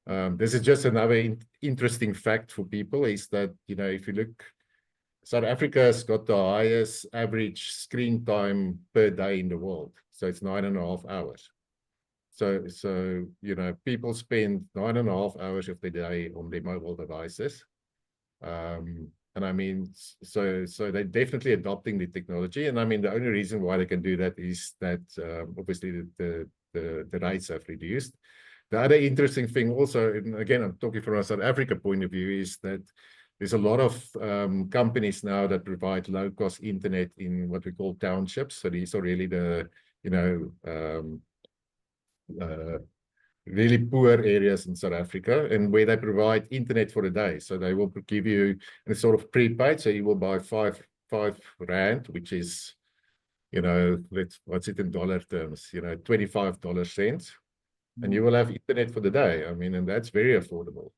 This is just another interesting fact for people, is that, if you look, South Africa has got the highest average screen time per day in the world. So it's 9.5 hours. So people spend 9.5 hours of the day on their mobile devices. So they're definitely adopting the technology. And the only reason why they can do that is that obviously the rates have reduced. The other interesting thing also, and again, I'm talking from a South Africa point of view, is that there's a lot of companies now that provide low-cost internet in what we call townships. So these are really the, really poor areas in South Africa, and where they provide internet for a day. So they will give you a sort of prepaid. So you will buy five rand, which is, what's it in dollar terms? $25 cents. and you will have internet for the day. I mean, and that's very affordable.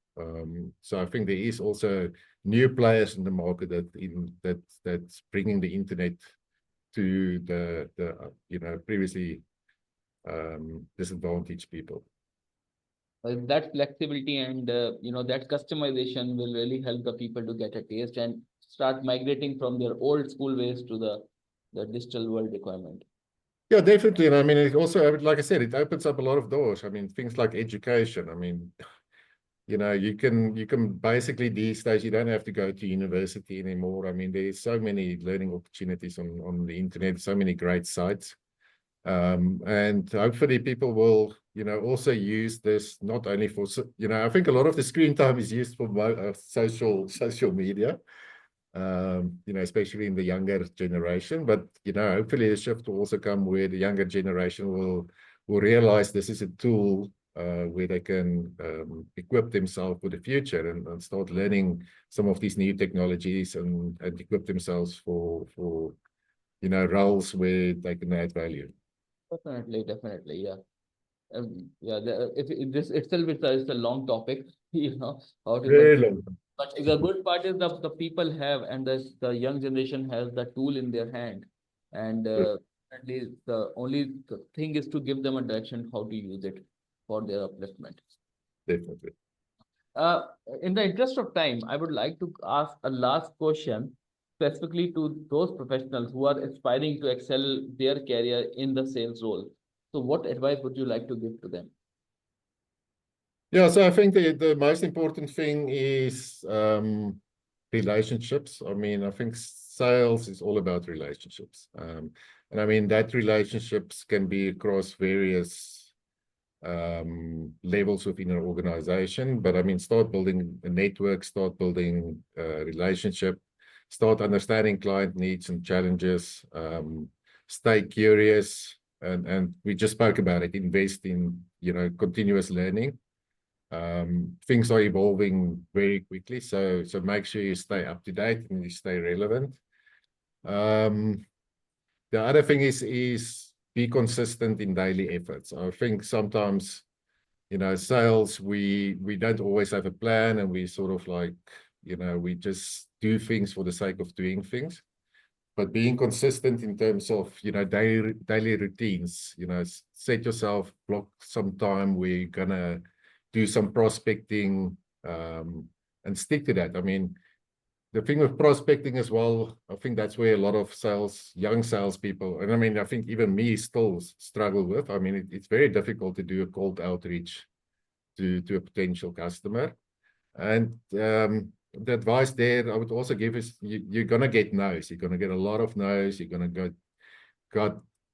So I think there is also new players in the market that's bringing the internet to the previously disadvantaged people. That flexibility and that customization will really help the people to get a taste and start migrating from their old school ways to the digital world requirement. Yeah, definitely. And I mean, it also, like I said, it opens up a lot of doors. I mean, things like education. I mean, you can basically these days you don't have to go to university anymore. I mean, there's so many learning opportunities on the internet, so many great sites. And hopefully people will, also use this not only for, I think a lot of the screen time is used for social media, especially in the younger generation. But, hopefully the shift will also come where the younger generation will realize this is a tool where they can equip themselves for the future and start learning some of these new technologies and equip themselves for roles where they can add value. Definitely, yeah. Yeah, if this itself is a long topic, how to Very long. but the good part is the people have and the young generation has the tool in their hand, and at least the only thing is to give them a direction how to use it for their upliftment. Definitely. Uh, in the interest of time, I would like to ask a last question specifically to those professionals who are aspiring to excel their career in the sales role. So, what advice would you like to give to them? Yeah, so I think the most important thing is relationships. I mean, I think sales is all about relationships. And I mean, that relationships can be across various levels within an organization. But I mean, start building a network, start building a relationship, start understanding client needs and challenges, stay curious. And we just spoke about it, invest in, continuous learning. Things are evolving very quickly, so make sure you stay up to date and you stay relevant. The other thing is be consistent in daily efforts. I think sometimes, sales, we don't always have a plan, and we sort of like, we just do things for the sake of doing things. But being consistent in terms of, daily routines, set yourself, block some time where you're gonna do some prospecting, and stick to that. I mean, the thing with prospecting as well, I think that's where a lot of young salespeople, and I mean, I think even me still struggle with. I mean, it's very difficult to do a cold outreach to a potential customer. And the advice there I would also give is you're going to get no's. You're going to get a lot of no's. You're going to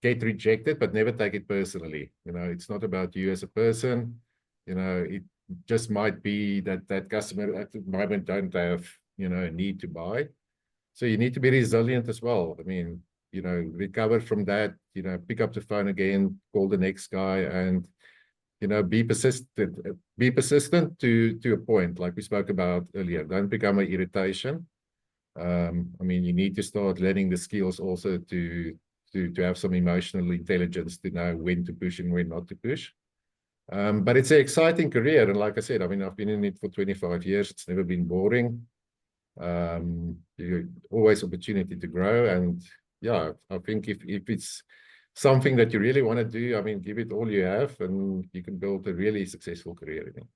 get rejected, but never take it personally. It's not about you as a person. It just might be that customer at the moment don't have, a need to buy. So you need to be resilient as well. I mean, recover from that, pick up the phone again, call the next guy, and be persistent to a point, like we spoke about earlier. Don't become an irritation. I mean, you need to start learning the skills also to have some emotional intelligence to know when to push and when not to push. But it's an exciting career, and like I said, I mean, I've been in it for 25 years. It's never been boring. Always opportunity to grow, and yeah, I think if it's something that you really want to do, I mean, give it all you have, and you can build a really successful career in it.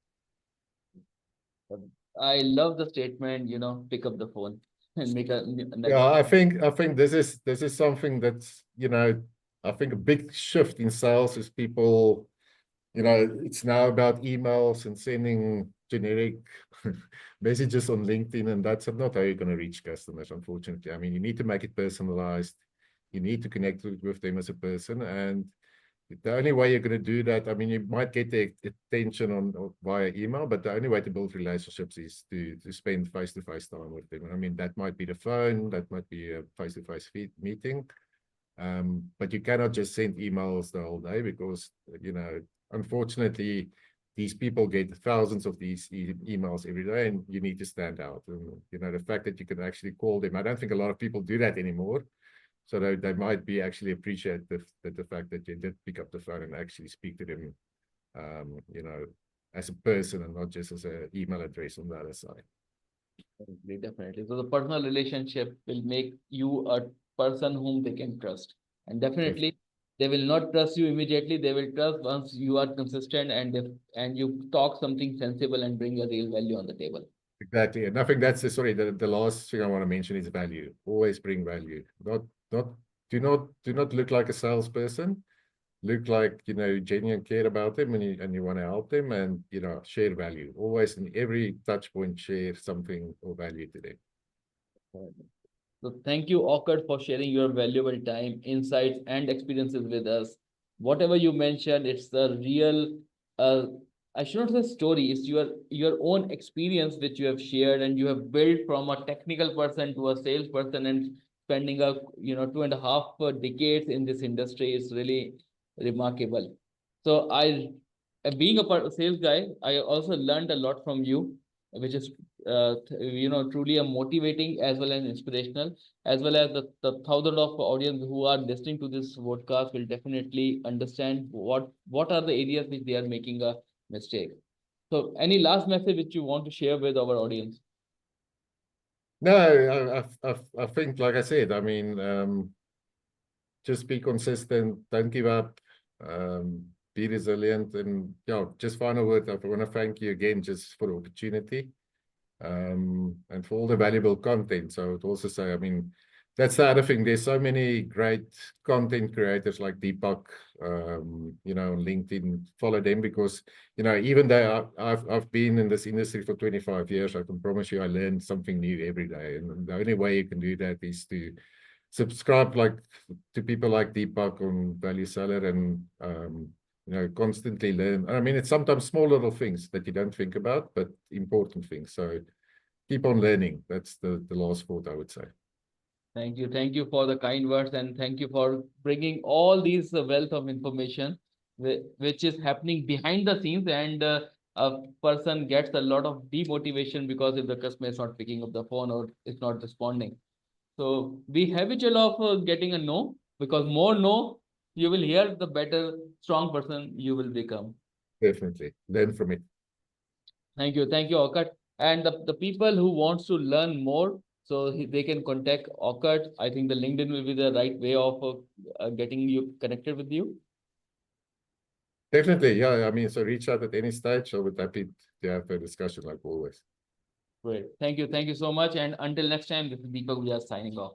I love the statement, pick up the phone and make a next. Yeah, I think this is something that's, I think a big shift in sales is people, it's now about emails and sending generic messages on LinkedIn, and that's not how you're going to reach customers, unfortunately. I mean, you need to make it personalized. You need to connect with them as a person, and the only way you're going to do that, I mean, you might get the attention on via email, but the only way to build relationships is to spend face-to-face time with them. I mean, that might be the phone, that might be a face-to-face meeting, but you cannot just send emails the whole day because, unfortunately, these people get thousands of these emails every day, and you need to stand out. And, the fact that you can actually call them, I don't think a lot of people do that anymore. So they might be actually appreciative that the fact that you did pick up the phone and actually speak to them you know, as a person and not just as an email address on the other side. Definitely, definitely. So the personal relationship will make you a person whom they can trust. And definitely they will not trust you immediately. They will trust once you are consistent and you talk something sensible and bring a real value on the table. Exactly. And I think that's the last thing I want to mention is value. Always bring value. Not do not look like a salesperson. Look like, you know, genuine care about them and you want to help them and, you know, share value. Always in every touch point, share something of value to them. So thank you, Ockert, for sharing your valuable time, insights, and experiences with us. Whatever you mentioned, it's the real, uh, I should not say story, it's your own experience which you have shared and you have built from a technical person to a salesperson and spending a 2.5 decades in this industry is really remarkable. So being a sales guy, I also learned a lot from you, which is truly a motivating as well as inspirational, as well as the thousands of audience who are listening to this podcast will definitely understand what are the areas which they are making a mistake. So any last message which you want to share with our audience? No, I think, like I said, I mean, just be consistent, don't give up, be resilient, and just final word. I want to thank you again just for the opportunity, and for all the valuable content. So I would also say, I mean, that's the other thing. There's so many great content creators like Deepak, on LinkedIn. Follow them because, even though I've been in this industry for 25 years, I can promise you I learn something new every day. And the only way you can do that is to subscribe to people like Deepak on Value Seller and constantly learn. I mean, it's sometimes small little things that you don't think about, but important things. So keep on learning. That's the last thought I would say. Thank you for the kind words, and thank you for bringing all these wealth of information which is happening behind the scenes, and a person gets a lot of demotivation because if the customer is not picking up the phone or is not responding. So be habitual of getting a no, because more no you will hear, the better strong person you will become. Definitely learn from it. Thank you, Ockert. And the people who wants to learn more, so they can contact Ockert. I think the LinkedIn will be the right way of getting you connected with you. Definitely, yeah. I mean, so reach out at any stage. I would happy to have a discussion like always. Great. Thank you so much. And until next time, this is Deepak. We are signing off.